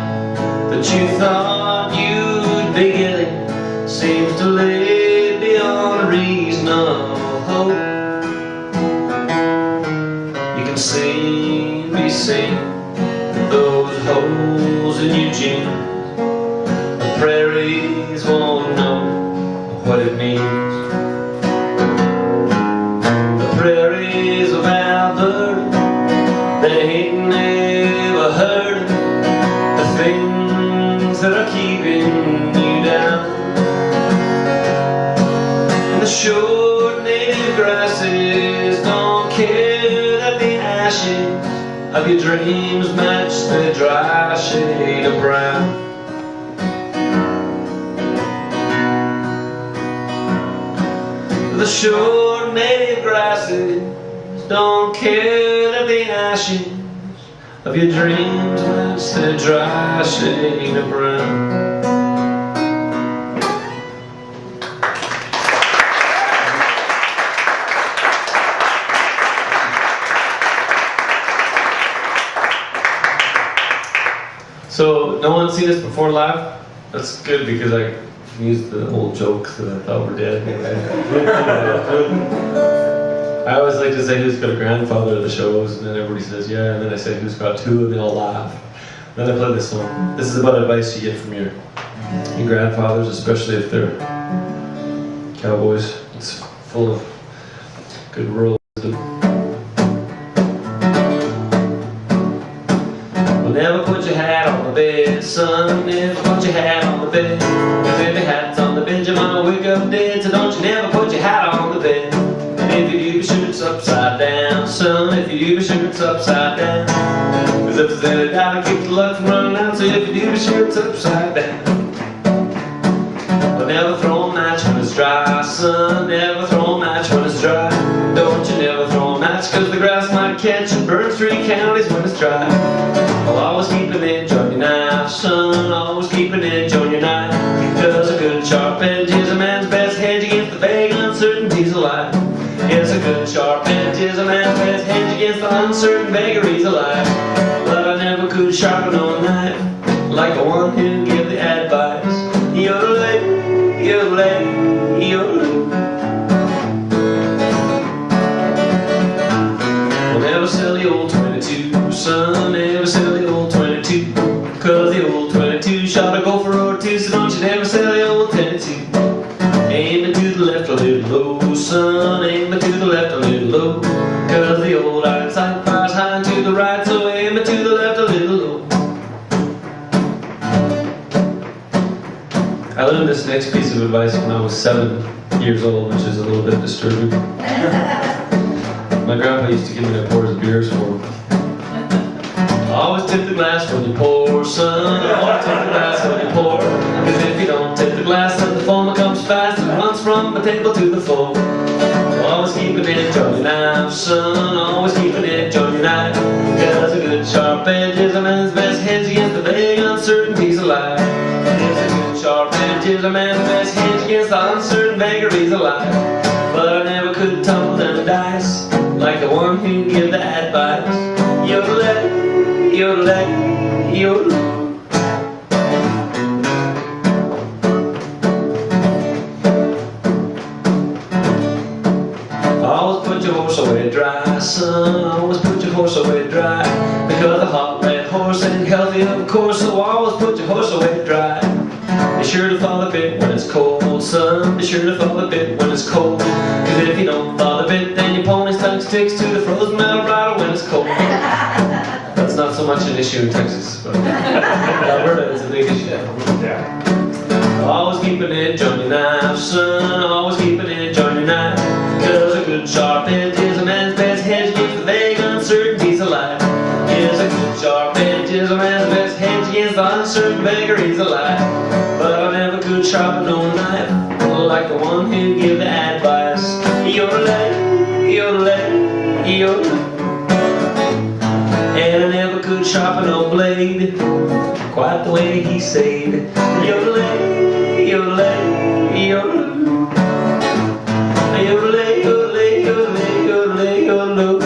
that you thought you'd what it means. The prairies of Alberta, they ain't never heard the things that are keeping you down. And the short native grasses don't care that the ashes of your dreams match the dry shade of brown. The short native grasses don't care that the ashes of your dreams match the dry shade of brown. So, no one's seen this before live? That's good because I used the old jokes that I thought were dead. I always like to say who's got a grandfather at the shows, and then everybody says yeah, and then I say who's got two, and they all laugh. Then I play this song. This is about advice you get from your grandfathers, especially if they're cowboys. It's full of good rural wisdom. Never put your hat on the bed, son. Never put your hat on the bed. Cause if your hat's on the bed, you're gonna wake up dead. So don't you never put your hat on the bed. And if you do, be sure it's upside down, son. If you do, be sure it's upside down. Cause if there's any doubt, it keeps the luck from running out. So if you do, be sure it's upside down. But never throw a match when it's dry, son. Never throw a match when it's dry. Don't you never throw a match, cause the grass might catch and burn 3 counties when it's dry. Well, always keep an edge on your knife, son. Always keep an edge on your knife. Cause a good sharp edge is a man's best hedge against the vague uncertainties of life. Yes, a good sharp edge is a man's best hedge against the uncertain vagaries of life. But I never could sharpen on a knife like the one who gave the advice. Yodelay, yodelay, yodelay. Well, never sell the old 22, son. Never sell the old 22. Cause the old 22 shot a gopher or two. So don't you never sell the old 22. Aim it to the left a little low, son. Aim it to the left a little low. Cause the old iron sight fires high and to the right. So aim it to the left a little low. I learned this next piece of advice when I was 7 years old, which is a little bit disturbing. My grandpa used to give me that pour his beers for him. Always tip the glass when you pour, son. Always tip the glass when you pour. Cause if you don't tip the glass, then the foam comes fast and runs from the table to the floor. Always keep an edge on your knife, son. Always keep an edge on your knife. Cause a good sharp edge is a man's best hedge against the vague uncertainties of life. Yes, a good sharp edge is a man's best hedge against the uncertain vagaries of life. But I never could tumble down the dice like the one who gave the advice. Yodelay, yodelay, yodelay. Always put your horse away dry, son. Always put your horse away dry. Because a hot red horse ain't healthy, of course. So always put your horse away dry. Be sure to thaw the bit when it's cold, son. Be sure to thaw the bit when it's cold. Cause if you don't thaw the bit, then your pony's tongue sticks to the frozen metal rider when it's cold. That's not so much an issue in Texas, but in Alberta it's a big issue. Yeah. Always keep an edge on your knife, son. Always keep an edge on your knife. Cause a good sharp edge is a man's best hedge against the vague uncertainties of life. Yes, a good sharp edge is a man's best hedge against the uncertain vagaries of life. But I never could sharpen no knife like the one who gave the advice. Yodelay, yodelay, yodelay. And I never could sharpen no blade quite the way he said. Yodelay, yodelay, yodelay. Yodelay, yodelay, yodelay, yodelay, yodelay.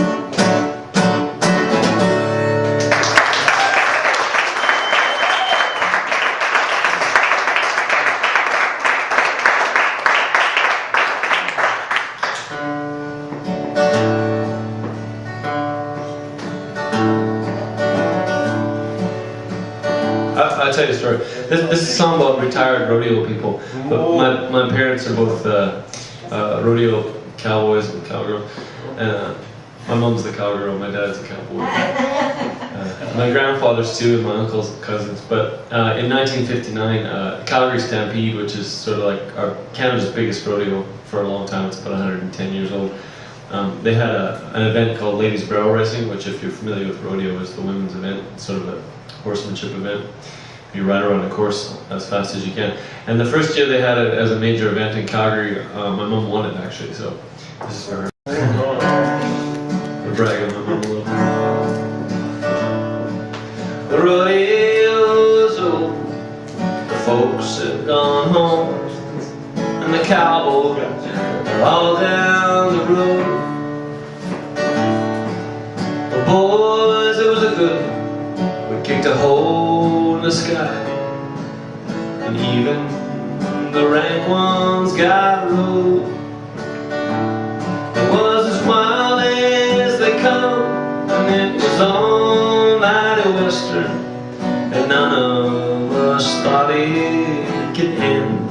I'll tell you a story. This is a song about retired rodeo people. But my parents are both rodeo cowboys and cowgirls. And my mom's the cowgirl, my dad's a cowboy. My grandfather's too, and my uncles and cousins. But in 1959, Calgary Stampede, which is sort of like Canada's biggest rodeo for a long time, it's about 110 years old. They had an event called Ladies Barrel Racing, which, if you're familiar with rodeo, is the women's event. It's sort of a horsemanship event. You ride around a course as fast as you can. And the first year they had it as a major event in Calgary, my mom won it actually, so this is for her. We're bragging on my mom a little. The rodeo's over, the folks have gone home, and the cowboys are all down the road. Well, boys, it was a good one. We kicked a hole in the sky, and even the rank ones got rode. It was as wild as they come, and it was on mighty western, and none of us thought it could end.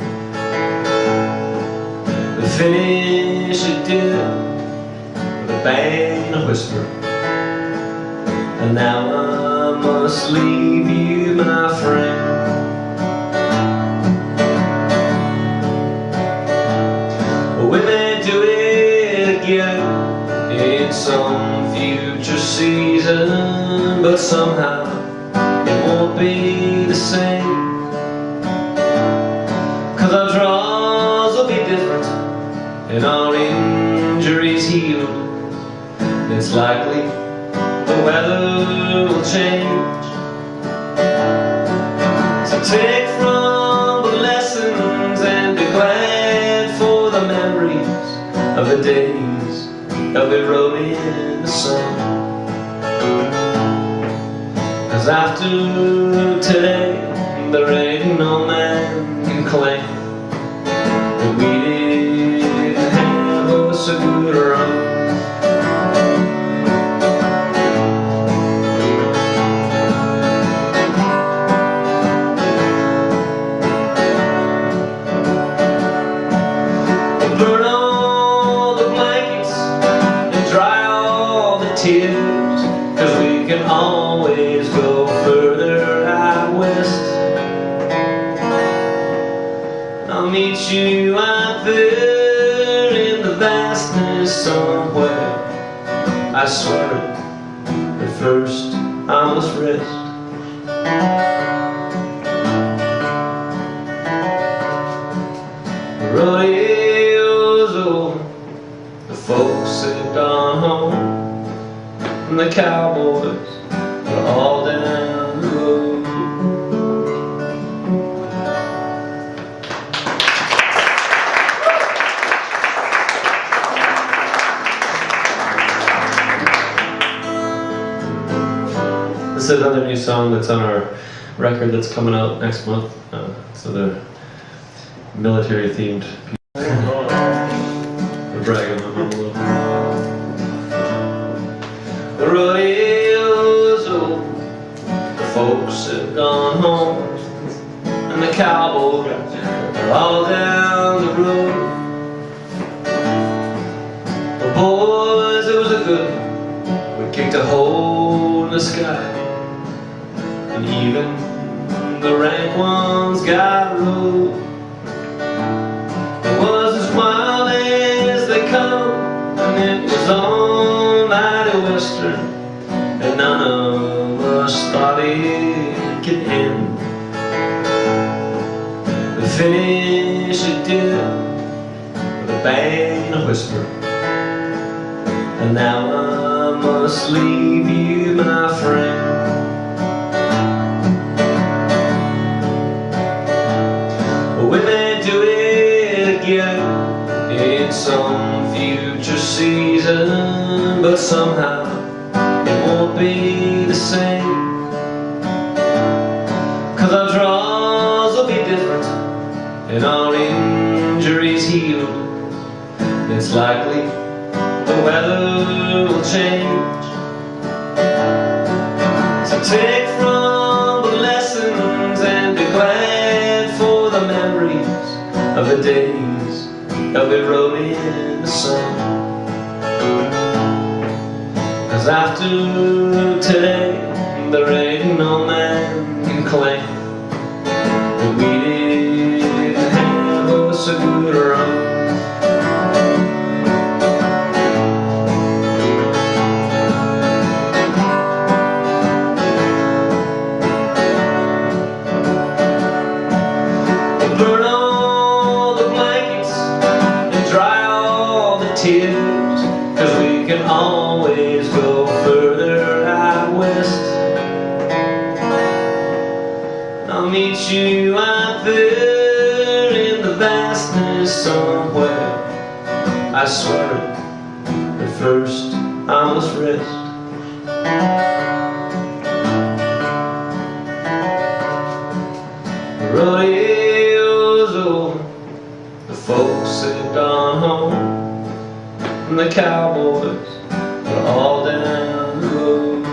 The finish it did, with a bang and a whisper. And now I must leave you, my friend. We may do it again in some future season, but somehow it won't be the same. 'Cause our draws will be different and our injuries healed. It's likely the weather will change. So take from the lessons and be glad for the memories of the days that we rode in the sun. 'Cause after today, there ain't no man can claim that we didn't have us a good run. Burn all the blankets and dry all the tears, 'cause we can always go further out west. I'll meet you out there in the vastness somewhere. I swear it, but first I must rest. Rodeo's over, the folks have gone home, and the cowboys are all down the road. This is another new song that's on our record that's coming out next month. So they're military themed. We're bragging on them a little. The rodeo's over, the folks have gone home, and the cowboys are all down the road. Well, boys, it was a good one. We kicked a hole in the sky, and even the rank ones got rode. It was as wild as they come, and it was on mighty western, and none of us thought it could end. The finish it did, with a bang and a whisper. And now I must leave you, my friend. We may do it again in some future season, but somehow it won't be the same. 'Cause our draws will be different and our injuries healed. It's likely the weather will change. So take from the lessons and be glad the days that we rode in the sun. 'Cause after today, there ain't no man can claim that we didn't have us a good run. Burn all the blankets and dry all the tears, 'cause we can always go further out west. I'll meet you out there in the vastness somewhere. I swear it, but first I must rest. The rodeo's over, the folks have gone home, and the cowboys are all down the road.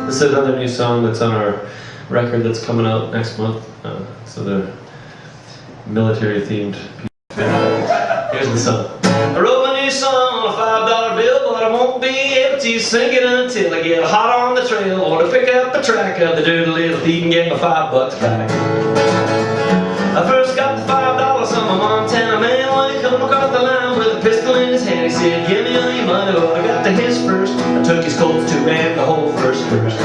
This is another new song that's on our record that's coming out next month. So they're military themed. Here's the song. I wrote my new song on a $5 bill, but I won't be able to sing it until I get hot on the trail or to pick up a track of the dirty little thief and get my $5 back. I first got the $5 from a Montana man when he come across the line with a pistol in his hand. He said, "Give me all your money," but I got to his first. I took his Colts too and the whole first verse.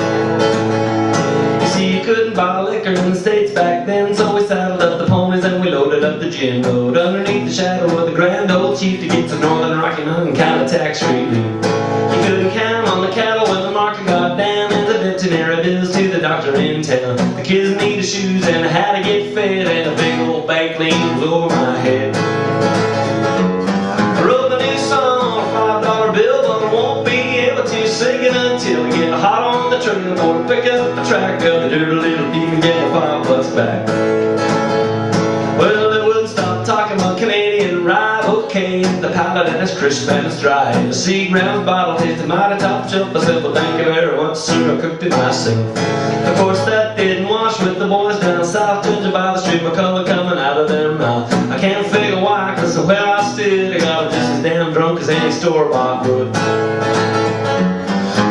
You see, you couldn't buy liquor in the States back then, so we saddled up the ponies and we loaded up the gin. Rode underneath the shadow of the Grand Old Chief to get to Northern Rocky Mountain kind of tax street. You couldn't count on the cattle when the market got down, and the veterinary bills to the doctor in town. The kids needed shoes and had to get fed, and a big old bank lien was over my head. I wrote a new song on a $5 bill, but I won't be able to sing it until I get hot on the trail or to pick up a track of the dirty little thief and get my $5 back. Well, they wouldn't stop talking about Canadian rye, okay, the palate and it's crisp and it's dry. The Seaground bottle tasted mighty top shelf. I said, "Well, thank you very much, sir, I cooked it myself." Of course, that didn't wash with the boys down south, judging by the street, my color coming out of their mouth. I can't figure why, 'cause where I stood, I got just as damn drunk as any store-bought would.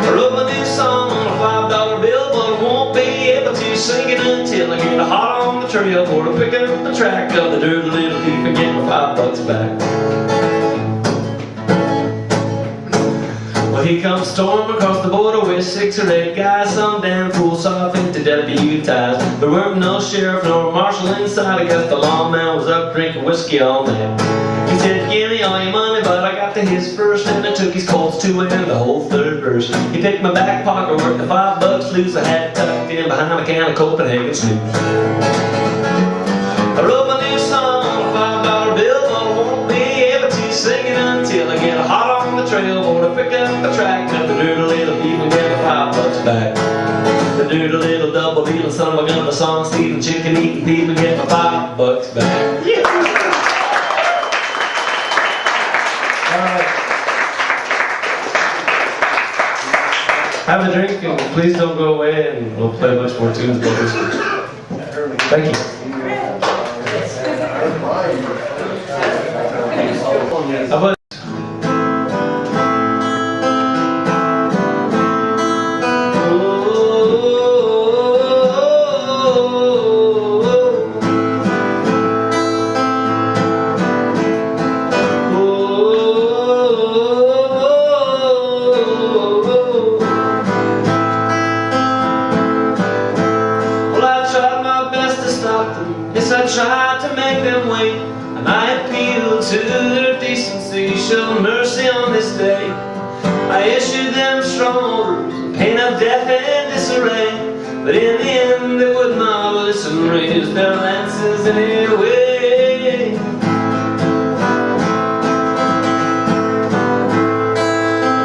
I wrote my new song on a $5 bill, but I won't be able to sing it until I get hot on the trail or to pick up the track of the dirty little thief and get my $5 back. Well, he comes storming across the border with 6 or 8 guys. Some damn fool saw 50 deputized. There weren't no sheriff nor marshal inside. I guess the lawman was up drinking whiskey all night. He said, "Give me all your money," but I got to his first, and I took his Colts too and the whole third verse. He picked my back pocket, worked the $5 loose. I had it tucked in behind a can of Copenhagen snooze. I wrote my new song on a $5 bill, but I won't be able to sing it until I get hot on the trail or to pick up the track of the dirty little thief and get my $5 back. The dirty little double dealing son of a gun, the song stealing, chicken eating thief and get my $5 back. Yeah. Have a drink and please don't go away, and we'll play a bunch more tunes about this. Thank you. How about yes, I tried to make them wait, and I appealed to their decency. Show mercy on this day. I issued them strong orders, pain of death and disarray. But in the end they would not listen, raise their lances anyway.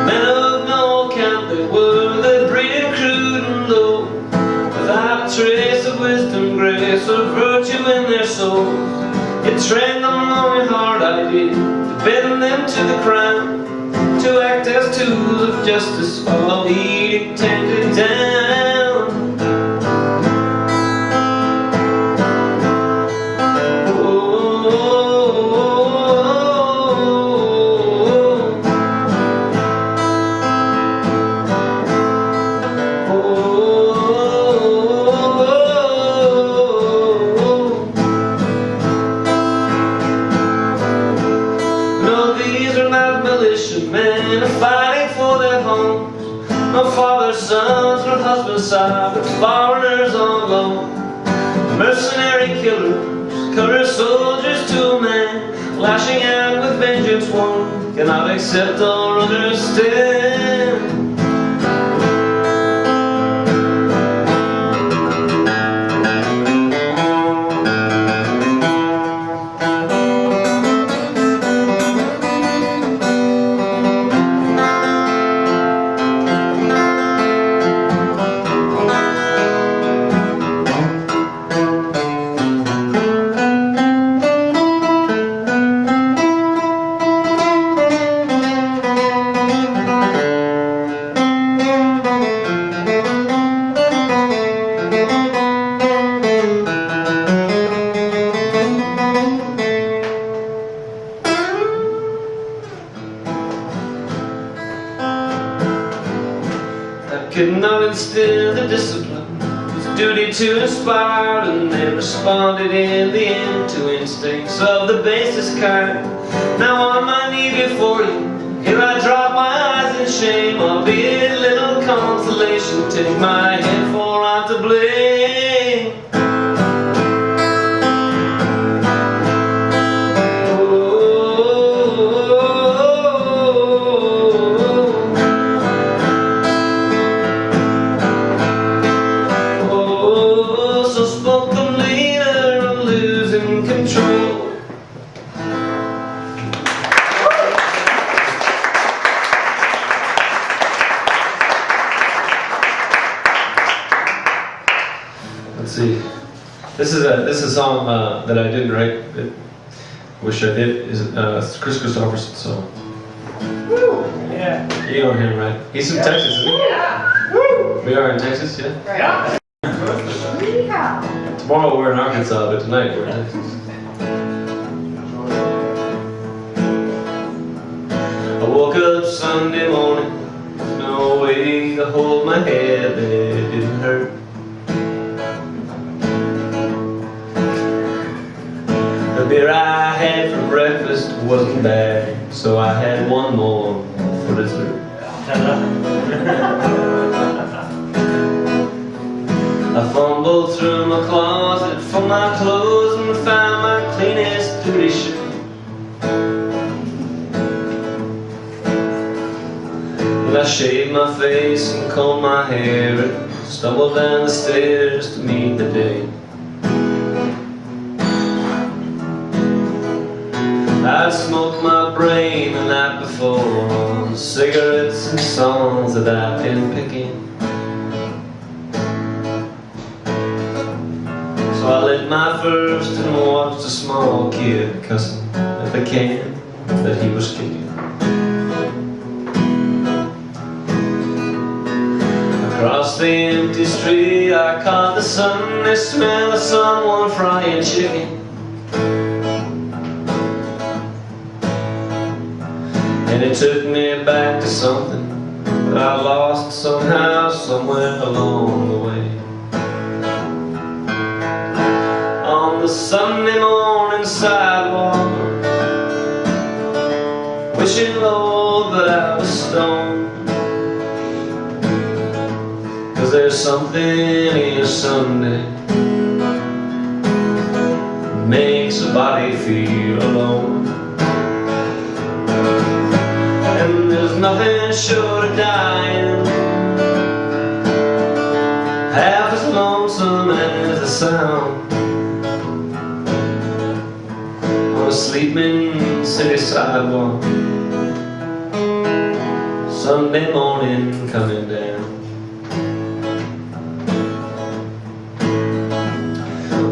Men of no account they were, they breeded crude and low, without a trace of wisdom, grace, or virtue in their souls. It trained on my heart I did, to bend them to the crown, to act as tools of justice while the edict handed down. Men are fighting for their homes, no father's sons, no husband's side, but foreigners on loan. Mercenary killers, career soldiers to a man, lashing out with vengeance one cannot accept or understand. Could not instill the discipline, his duty to inspire, and they responded in the end to instincts of the basest kind. Now on my knee before you, here I drop my eyes in shame, albeit little consolation. Take my head, for I'm to blame. Let's see. This is a song that I didn't write. Wish I did. It's Chris Christopherson's song. Woo! Yeah. You know him, right? He's from Texas, isn't he? Yeah. Woo! We are in Texas, yeah. Right. Yeah. Tomorrow we're in Arkansas, but tonight we're in Texas. I woke up Sunday morning, no way to hold my head that it didn't hurt. The beer I had for breakfast wasn't bad, so I had one more for dessert. I fumbled through my closet for my clothes and found my cleanest duty shirt. And I shaved my face and combed my hair and stumbled down the stairs to meet the day. I'd smoked my brain the night before on cigarettes and songs that I'd been picking. So I lit my first and watched a small kid cussing at the can that he was kicking. Across the empty street I caught the Sunday smell of someone frying chicken. And it took me back to something that I lost somehow, somewhere along the way. On the Sunday morning sidewalk, wishing, Lord, that I was stoned. 'Cause there's something in a Sunday that makes a body feel alone. And there's nothing short of dying half as lonesome as the sound on a sleeping city sidewalk, Sunday morning coming down.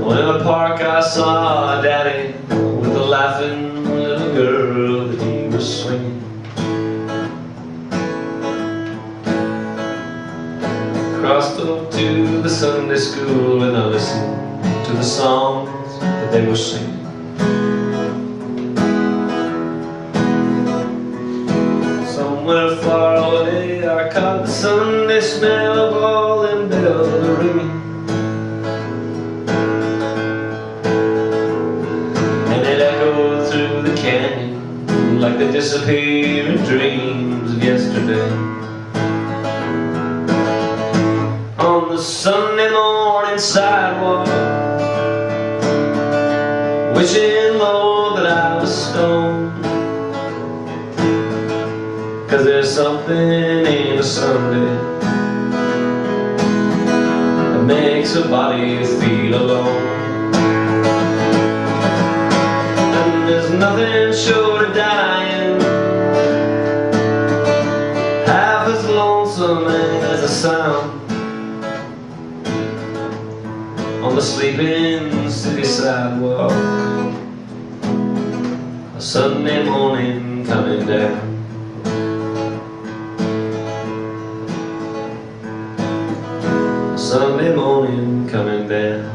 Well, in the park I saw a daddy with a laughing little girl that Sunday school and I listened to the songs that they were singing. Somewhere far away I caught the Sunday smell of all them bells ringing. And it echoed through the canyon like the disappearing dreams of yesterday. On the Sunday morning sidewalk, wishing, Lord, that I was stoned. 'Cause there's something in a Sunday that makes a body feel alone. And there's nothing short of dying half as lonesome as a sound on the sleeping city sidewalk, a Sunday morning coming down. Sunday morning coming down.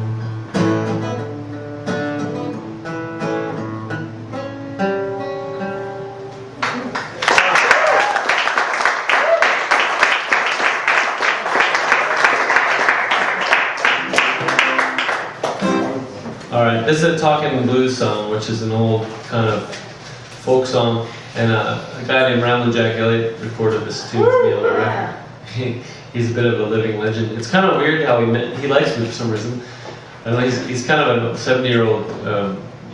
All right, this is a Talking Blues song, which is an old kind of folk song, and a guy named Ramblin' Jack Elliott recorded this tune for me on the record. He's a bit of a living legend. It's kind of weird how he likes me for some reason. I don't know, he's kind of a 70-year-old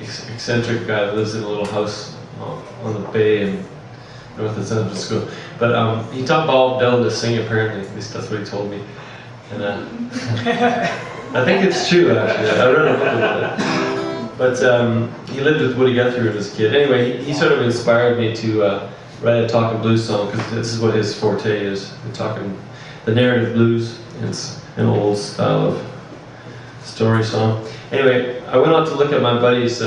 eccentric guy that lives in a little house on the bay in north of San Francisco. But he taught Bob Dylan to sing, apparently. At least that's what he told me. And I think it's true, actually. I read a book about it. But he lived with Woody Guthrie as a kid. Anyway, he sort of inspired me to write a talking blues song, because this is what his forte is, the narrative blues. It's an old style of story song. Anyway, I went out to look at my buddy's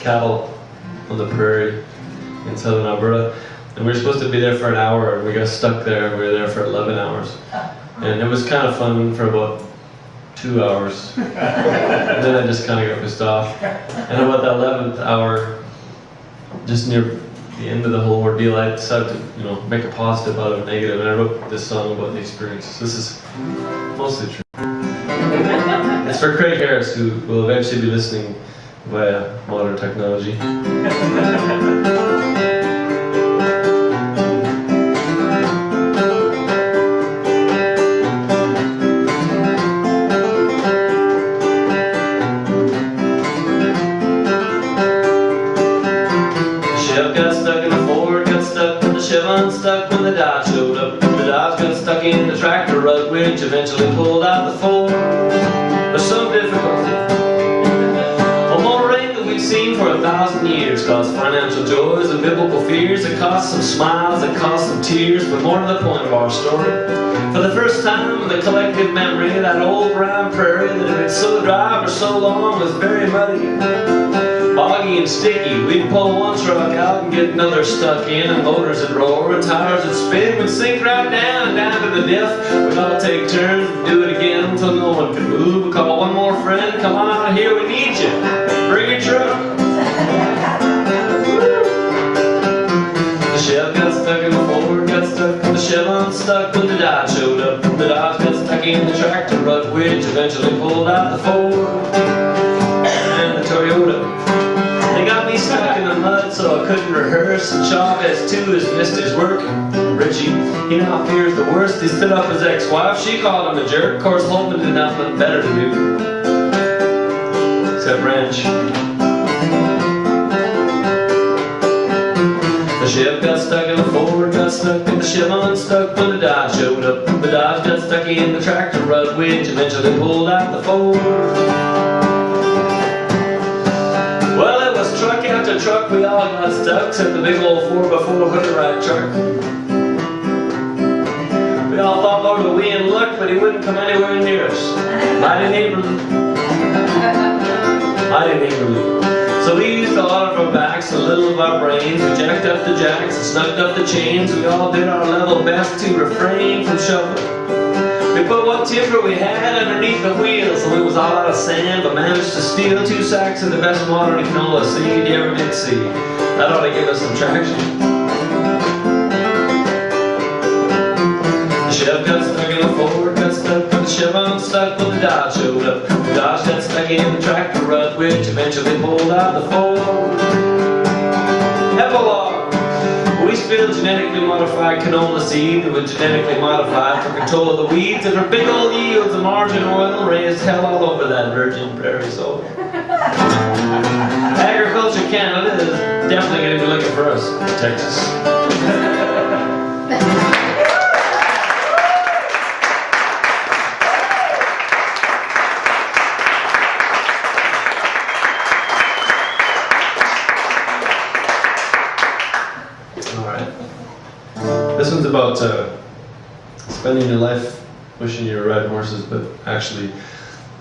cattle on the prairie in southern Alberta, and we were supposed to be there for an hour, and we got stuck there. We were there for 11 hours, and it was kind of fun for about 2 hours, and then I just kind of got pissed off. And about the 11th hour, just near the end of the whole ordeal, I decided to, make a positive out of a negative, and I wrote this song about the experience. This is mostly true. It's for Craig Harris, who will eventually be listening via modern technology. Unstuck when the Dodge showed up. The Dodge got stuck in the tractor rut, which eventually pulled out the Ford. There's some difficulty on more rain than we've seen for 1,000 years. Caused financial joys and biblical fears. It caused some smiles, it caused some tears. But more to the point of our story, for the first time in the collective memory, that old brown prairie that had been so dry for so long was very muddy, boggy and sticky. We'd pull one truck out and get another stuck in, and motors would roar and tires would spin. We'd sink right down to the diff. We'd all take turns and do it again until no one could move. We'd call one more friend, come on out here, we need you. Bring your truck. The Chev got stuck in the Ford, got stuck in the Chev unstuck when the Dodge showed up. The Dodge got stuck in the tractor rut, which eventually pulled out the Ford and the Toyota. They got me stuck in the mud so I couldn't rehearse, and Chavez too has missed his work. Richie, he now fears the worst. He stood up his ex-wife, she called him a jerk. Of course, Holman did nothing better to do except wrench. The Chev got stuck in the Ford, got stuck in the Chev unstuck when the Dodge showed up. The Dodge got stuck in the tractor rut, which eventually pulled out the Ford. Well, it was truck after truck, we all got stuck, except the big old 4x4 hood ride truck. We all thought Lord would we in luck, but he wouldn't come anywhere near us. Mighty neighborly. Mighty neighborly. So we used a lot of our backs, a little of our brains. We jacked up the jacks and snugged up the chains. We all did our level best to refrain from shuffling. We We put what timber we had underneath the wheel, so it was all out of sand, but managed to steal 2 sacks of the best modern canola seed you ever did see. That ought to give us some traction. The Chev got stuck in the Ford, got stuck with the Chevron, stuck when the Dodge showed up. The Dodge got stuck in the tractor rut, which eventually pulled out the Ford. Epilogue. We spilled genetically modified canola seed that was genetically modified for control of the weeds and for big old yields of margin oil raised hell all over that virgin prairie soil. Agriculture Canada is definitely going to be looking for us, Texas. This one's about spending your life wishing you were riding horses, but actually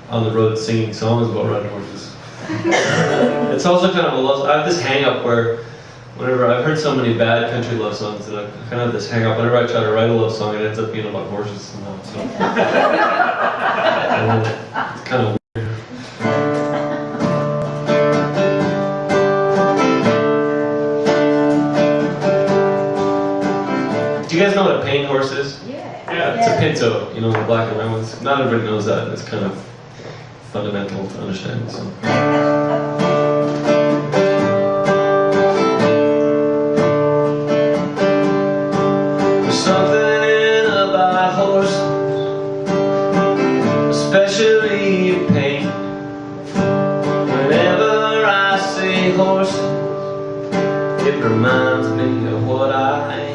on the road singing songs about riding horses. It's also kind of a love. I have this hang-up where whenever I've heard so many bad country love songs, that I kind of have this hang-up. Whenever I try to write a love song, it ends up being about horses somehow. So it's kind of weird. Do you guys know what a paint horse is? Yeah. It's a pinto, you know, the black and white ones. Not everybody knows that, and it's kind of fundamental to understand. So. There's something about horses, especially in paint. Whenever I see horses, it reminds me of what I am.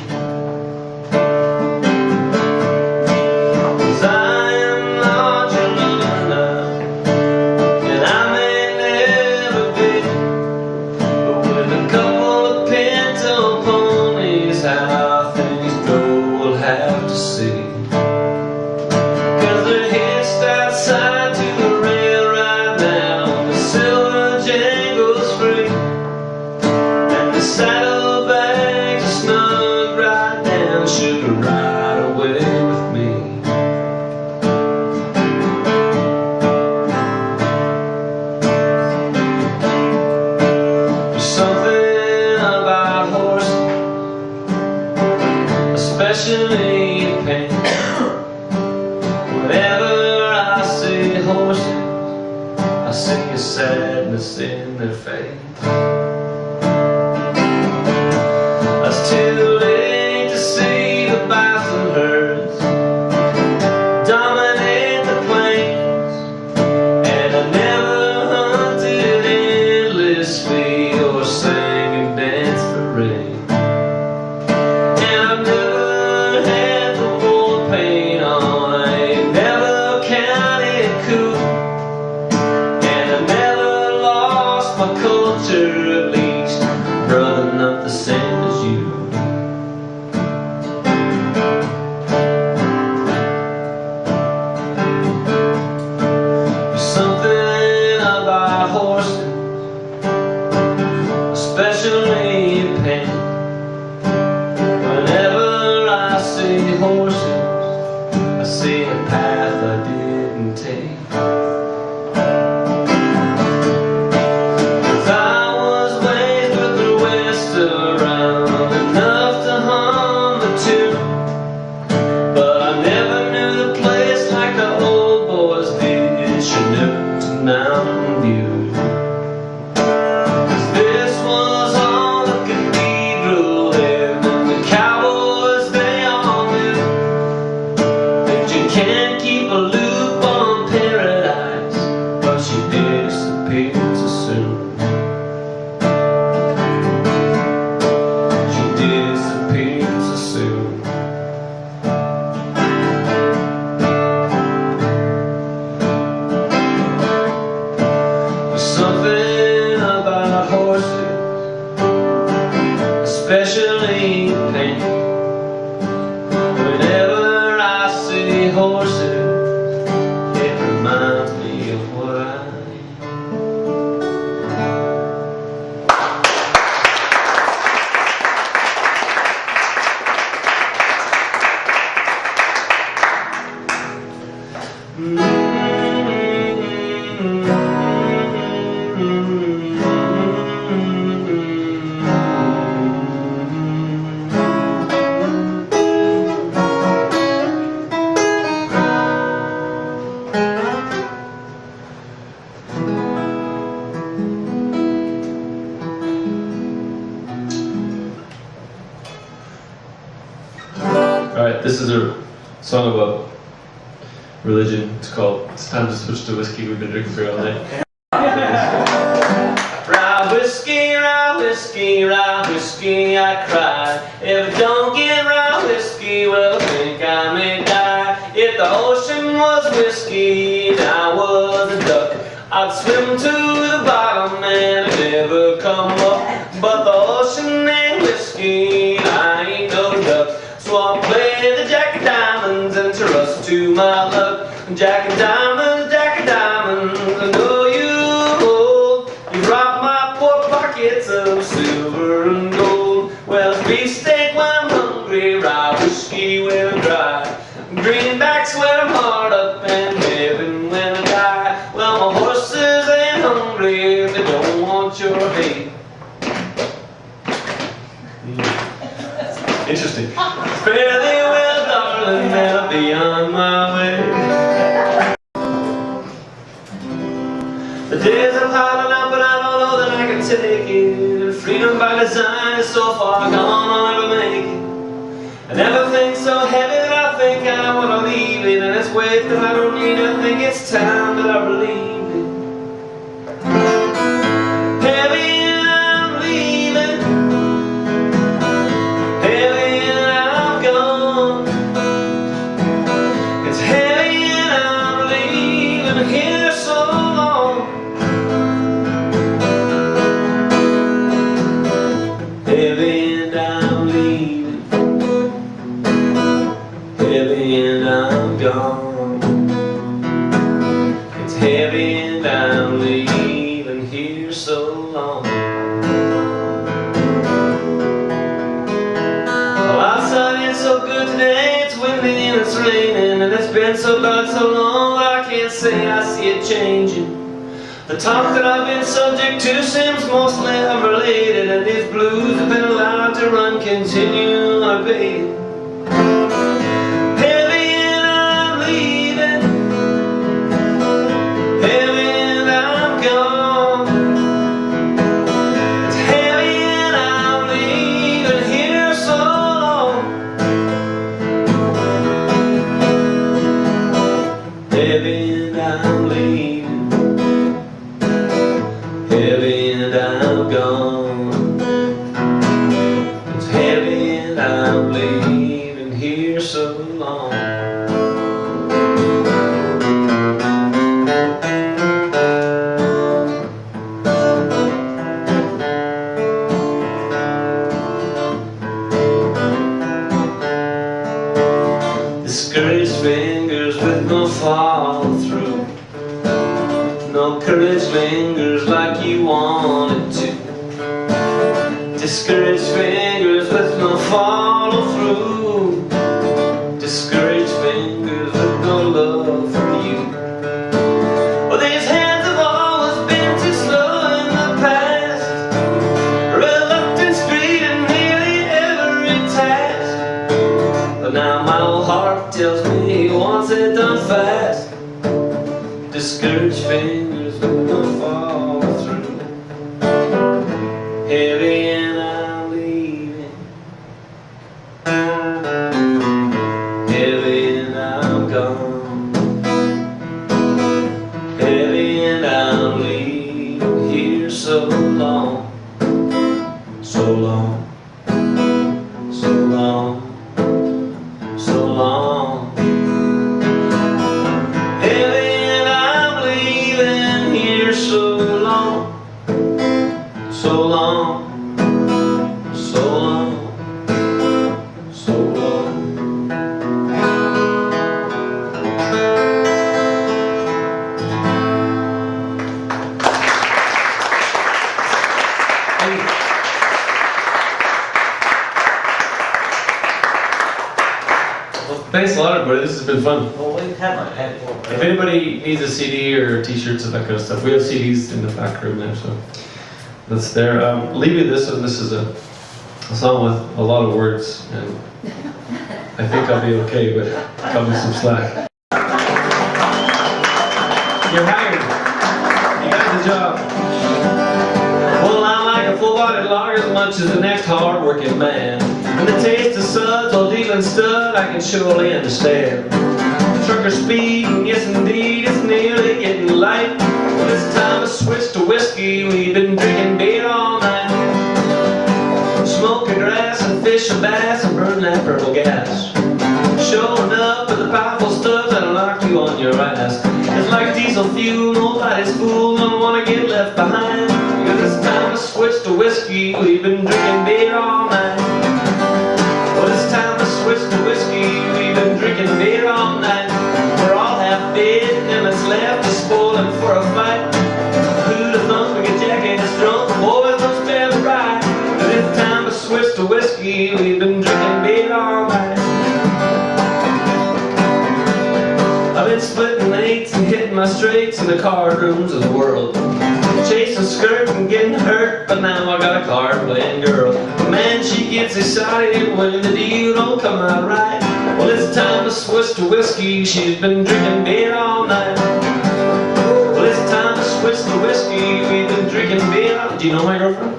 Saddlebags are snug right down, sugar right away with me. There's something about horses, especially in pain. Whenever I see horses, I see a sadness in their face. Too late to see the bison herds dominate the plains, and I never hunted endlessly or sang and danced for rain, and I've never had the wool paint on, I ain't never counted cool, and I never lost my culture, at least brother, not the same as you. Especially in pain. Whenever I see horses, I see a path I didn't take. 'Cause I was raised with the West around, enough to hum the tune, but I never knew the place like the old boys did, Chinook to Mountain View. Can't keep a loop on paradise, but she disappeared so soon. She disappeared so soon. There's something about horses, especially in pain. Whenever horses, it reminds me of what I am. Alright, this is a song about religion. It's called It's Time to Switch to Whiskey. We've been drinking for all night. Rye whiskey, I cry. If I don't get rye whiskey, well, I think I may die. If the ocean was whiskey and I was a duck, I'd swim to the bottom and I'd never come up. But the ocean ain't whiskey, I ain't no duck. So I'll play the Jack of Diamonds and trust to my luck. Jack of Diamonds, I know you hold. You robbed my poor pockets of silver and gold. Well, it's beefsteak when I'm hungry, rye whiskey when I'm dry, greenbacks when I'm hard up, and heaven when I die. Well, my horses ain't hungry if they don't want your hay. Interesting. Fare thee well, darling, and I'll be on my way. The days are piling up and I don't know that I can take it. Freedom by design is so far gone, I'll never make it. And everything's so heavy that I think I want to leave it. And it's weight that I don't need, I think it's time that I believe it. Heavy and I'm leaving, heavy and I'm gone. It's heavy and I'm leaving here so long. Heavy and I'm leaving, heavy and I'm gone. It's heavy and I'm leaving here so long. Well, outside it's so good today, it's windy and it's raining, and it's been so bad so long that I can't say I see it changing. The talk that I've been subject to seems mostly unrelated, and these blues have been allowed to run continue unabated. Heavy and I'm leaving, heavy and I'm gone. It's heavy and I'm leaving here so long. Heavy and I'm leaving, heavy and I'm gone. It's heavy and I'm leaving here so long. Discouraged fingers with no follow through. No courage lingers like you wanted to. Discouraged fingers with no follow through. Discouraged fingers with no love for you. Well, these hands have always been too slow in the past. Reluctance, greed, and nearly every task. But now my old heart tells me he wants it done fast. Discouraged fingers with no follow through. Heavy and I'm leaving, heavy and I'm gone. Heavy and I'm leaving here so long. So long, so long, so long. Heavy and I'm leaving here so long. So long, so long, so long. Well, thanks a lot, everybody. This has been fun. Well, we have our head for If anybody needs a CD or t-shirts and that kind of stuff, we have CDs in the back room there, so that's there. Leave you this one. This is a song with a lot of words, and I think I'll be okay, but cut me some slack. You're hired. You got the job. Well, I'm like a full-bodied logger as much as the next hard-working man. And the taste of suds while dealing stud, I can surely understand. Trucker speed, and yes indeed, it's nearly getting light. Well, it's time to switch to whiskey, we've been drinking beer all night. Smoking grass and fish and bass and burn that purple gas. Showing up with the powerful stuff that'll knock you on your ass. It's like diesel fuel, nobody's fool, don't wanna get left behind. Because it's time to switch to whiskey, we've been drinking beer all night. Well, it's time to switch to whiskey, we've been drinking beer all night. We're all half dead, and it's left is spoiling for a fight. Who'd have thunk we could jackass drunk, boys don't spare the ride. But it's time to switch to whiskey, we've been drinking beer all night. I've been splitting eights and hitting my straights in the card rooms of the world. Chasing skirts and getting hurt, but now I got a card playing girl. Man, she gets excited when the deal don't come out right. Well, it's time to switch to whiskey, she's been drinking beer all night. Well, it's time to switch to whiskey, we've been drinking beer all... Do you know my girlfriend?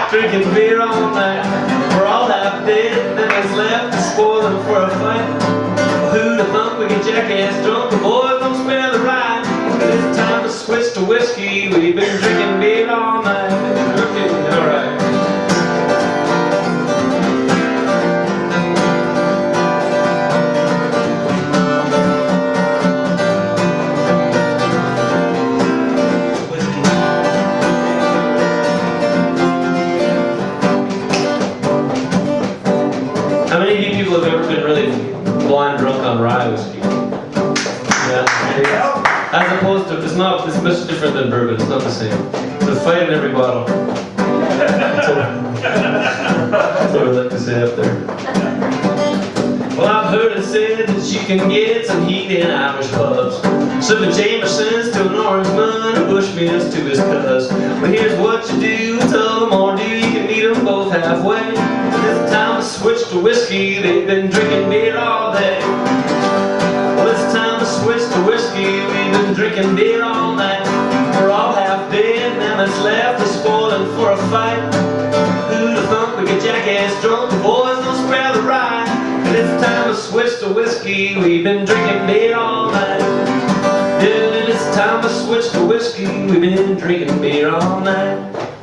Drinking beer all night. We're all half dead, and it's left to spoiling for a fight. Who'd have thunk we could jackass drunk, the boys don't spare the ride. But it's time to switch to whiskey, we've been drinking beer all night. Okay, alright. How many of you people have ever been really blind drunk on rye whiskey? Yeah. As opposed to, it's much different than bourbon, it's not the same. It's a fight in every bottle. That's what we like to say up there. Well, I've heard it said that you can get some heat in Irish pubs. Sipping Jameson's to an Orangeman and Bushmills to his cuz. But here's what you do, tell them or do, you can meet them both halfway. It's time to switch to whiskey, they've been drinking beer all day. Well, it's time to switch to whiskey, we've been drinking beer all night. We're all half dead, and it's left is spoiling for a fight. Who'd have thunk we could jackass drunk, the boys don't spare the ride. But it's time to switch to whiskey, we've been drinking beer all night. Yeah, it's time to switch to whiskey, we've been drinking beer all night.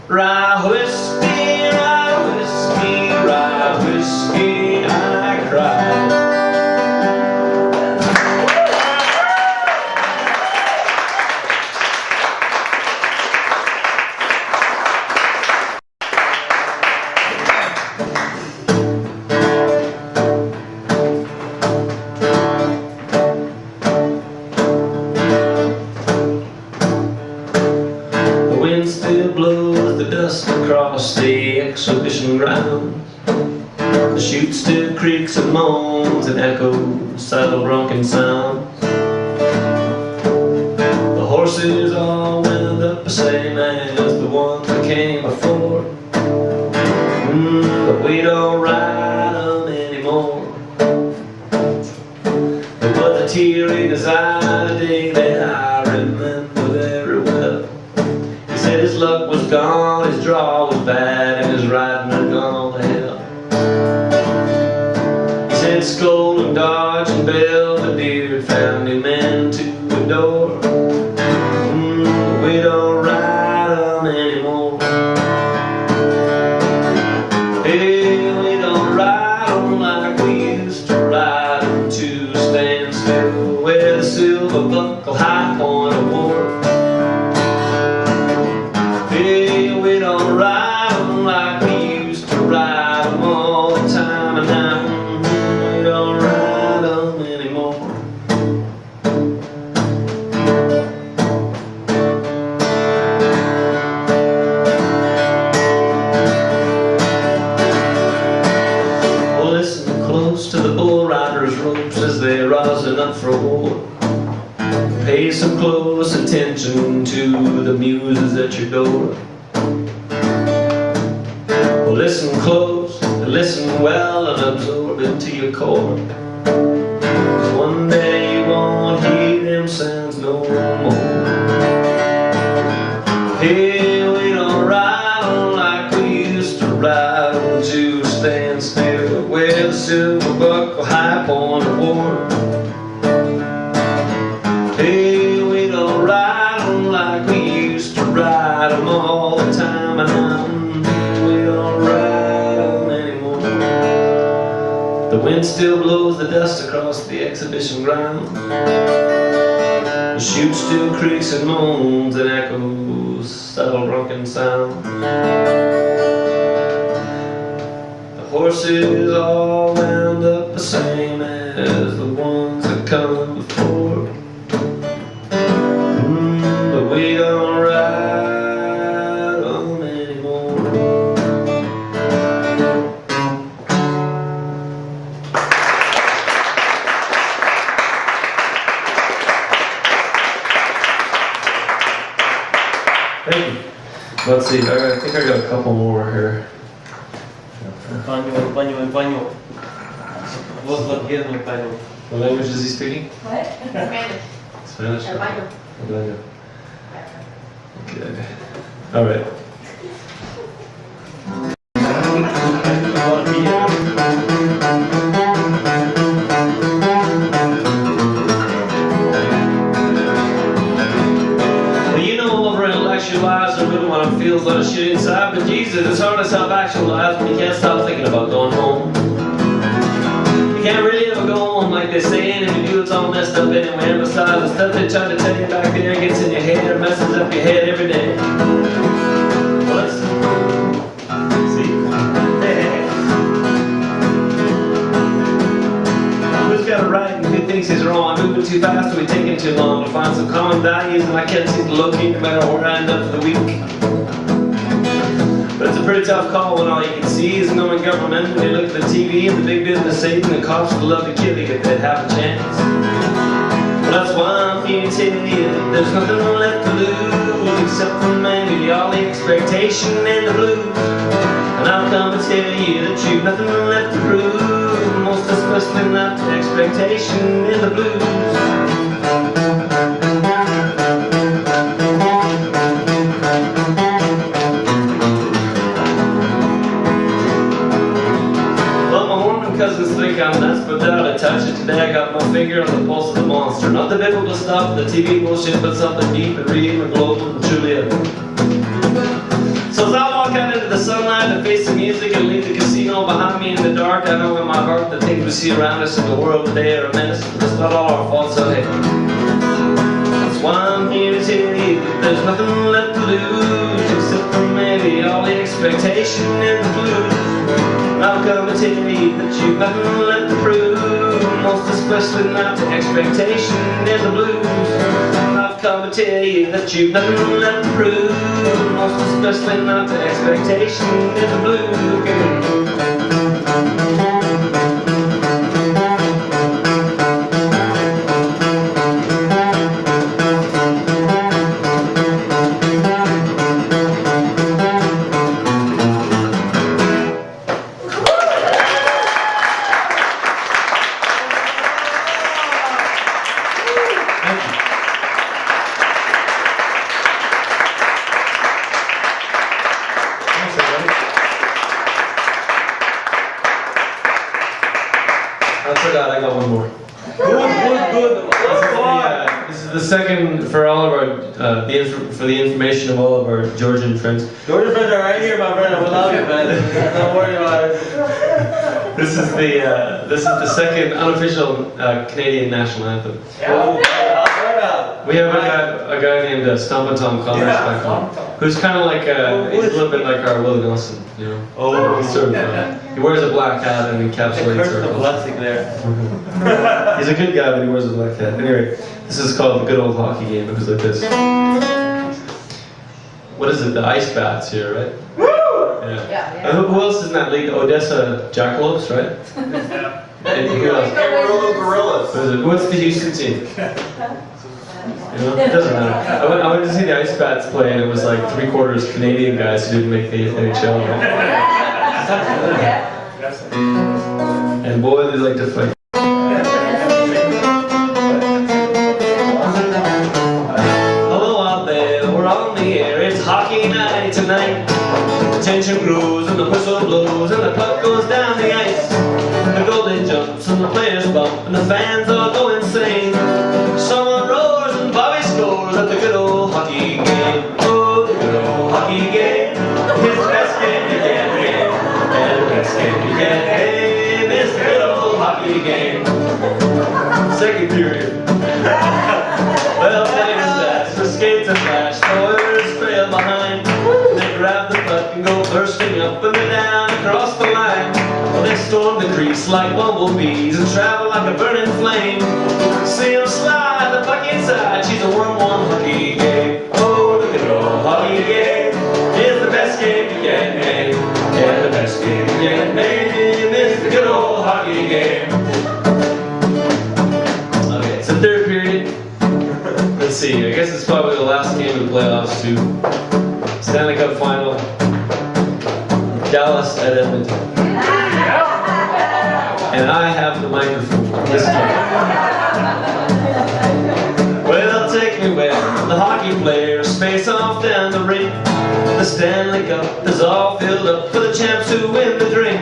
Rye whiskey, rye whiskey, rye whiskey, I cry. Still blows the dust across the exhibition grounds. The chute still creaks and moans and echoes saddle drunken sounds. The horses all wound up the same as the ones that came before. But we don't ride them anymore. There was a tear in his eye today that I remember very well. His luck was gone, his draw was bad, and his riding had gone to hell. He said scold and dodge and Belvedere found new men to adore. We don't ride them anymore. Hey, we don't ride them like we used to ride them to stand still, where the silver buckle high point of war. We don't ride them like we used to ride them all the time, and now we don't ride them anymore. Well, listen close to the bull riders' ropes as they're rosin up for war. Pay some close attention to the muses at your door. Well, listen close, and listen well, and absorb it to your core. 'Cause one day you won't hear them sounds no more. Hey, we don't ride them like we used to ride on the Jew stand still, wear the silver buckle, hype on the war. Hey, we don't ride 'em like we used to ride 'em all the time, and we don't ride 'em anymore. The wind still blows the dust across the exhibition ground. The chute still creaks and moans and echoes subtle drunken sound. The horses all wound up the same as the ones that come before. But we don't ride on anymore. Thank you. Let's see, I think I got a couple more here. El paño. Vos lo quieres el paño. What language is he speaking? What? Spanish. Spanish? El baño. El baño. Okay. All right. Well, you know, over-intellectualized and really want to feel a lot of shit inside, but Jesus, it's hard to self-actualize when you can't stop thinking about going home. You can't really ever go home like they say, and if you do, it's all messed up anyway. And besides, the stuff they try to tell you back there gets in your head or messes up your head every day. Well, let's see. Who's got it right and who thinks he's wrong? Moving too fast or we taking too long to find some common values, and I can't seem to locate no matter where I end up for the week. But it's a pretty tough call when all you can see is knowing government. When you look at the TV and the big business Satan, the cops would love to kill you if they'd have a chance. Well, that's why I'm here to tell you that there's nothing left to lose except for maybe all the expectation and the blues. And I've come to tell you that you've nothing left to prove, most especially not the expectation and the blues. Cousins think I'm nuts, but without a touch it today, I got my finger on the pulse of the monster. Not the biblical stuff, the TV bullshit, but something deep and real and global and truly ever. So as I walk out into the sunlight to face the music and leave the casino behind me in the dark, I know in my heart the things we see around us in the world today are a menace, but it's not all our fault, so hey. That's why I'm here to tell you that there's nothing left to lose except for maybe all the expectation and the blues. I've come to tell you that you've nothing left to prove, most especially not the expectation and the blues. I've come to tell you that you've nothing left to prove, most especially not the expectation and the blues. I forgot, I got one more. Good. This is the second for all of our, for the information of all of our Georgian friends. Georgian friends are right here, my friend. We love you, man. Don't worry about it. This is the second unofficial Canadian national anthem. We have a guy named Stompa Tom Connors back home, who's kind of like he's a little bit like our Willie Nelson, you know. Oh, He's sort of, he wears a black hat and encapsulates the circles. plastic there. He's a good guy, but he wears a black hat. Anyway, this is called the good old hockey game. It goes like this. What is it? The ice bats here, right? Yeah. Who else is in that league? Odessa Jackalopes, right? And who else? Amarillo Gorillas. What's the Houston team? You know, it doesn't matter. I went to see the Ice Bats play, and it was like 3/4 Canadian guys who didn't make the NHL. And boy, they like to fight. Hello out there, we're on the air. It's hockey night tonight. The tension grows and the whistle best game you can name. It's the good old hockey game. Second period. Well, playing stats for skates and flash, throwers trail behind. They grab the puck and go bursting up and down across the line. Well, they storm the crease like bumblebees and travel like a burning flame. See them slide the puck inside. She's a worm-worn hockey game. Oh, the good old hockey game is the best game you can name. Yeah, the best game you can name is the good old hockey game. Okay, it's the third period. Let's see, I guess it's probably the last game of the playoffs too. Stanley Cup final. Dallas at Edmonton. And I have the microphone this time. Well, take me where the hockey players face off down the rink. The Stanley Cup is all filled up for the champs who win the drink.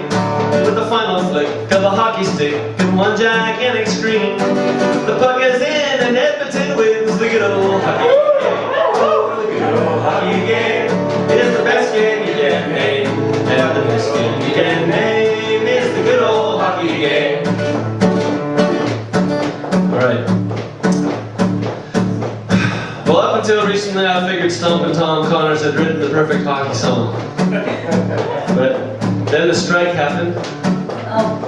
With the final flick of the hockey stick and one gigantic screen, the puck is in and Edmonton wins the good old hockey game. Oh, the good old hockey game is the best game you can name. And the best game you can name is the good old hockey game. Alright. Well, up until recently I figured Stompin' Tom Connors had written the perfect hockey song. But then the strike happened,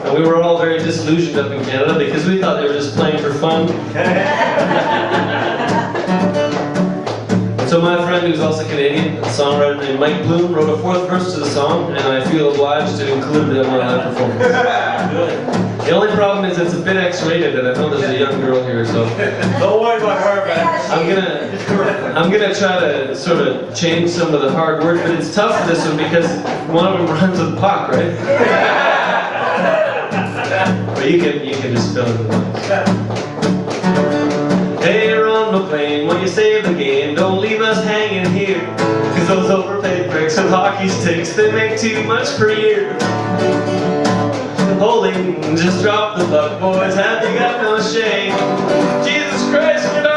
and we were all very disillusioned up in Canada because we thought they were just playing for fun. So my friend, who's also Canadian, a songwriter named Mike Bloom, wrote a fourth verse to the song, and I feel obliged to include it in my live performance. The only problem is it's a bit X-rated, and I know there's a young girl here, so Don't worry about her, man. I'm gonna try to sort of change some of the hard words, but it's tough for this one because one of them runs with the puck, right? But you can just fill in the blanks. Hey, Ron McLean, when you save the game, don't leave us hanging here. Cause those overpaid bricks with hockey sticks, they make too much per year. Holding, just drop the puck, boys, have you got no shame? Jesus Christ, you know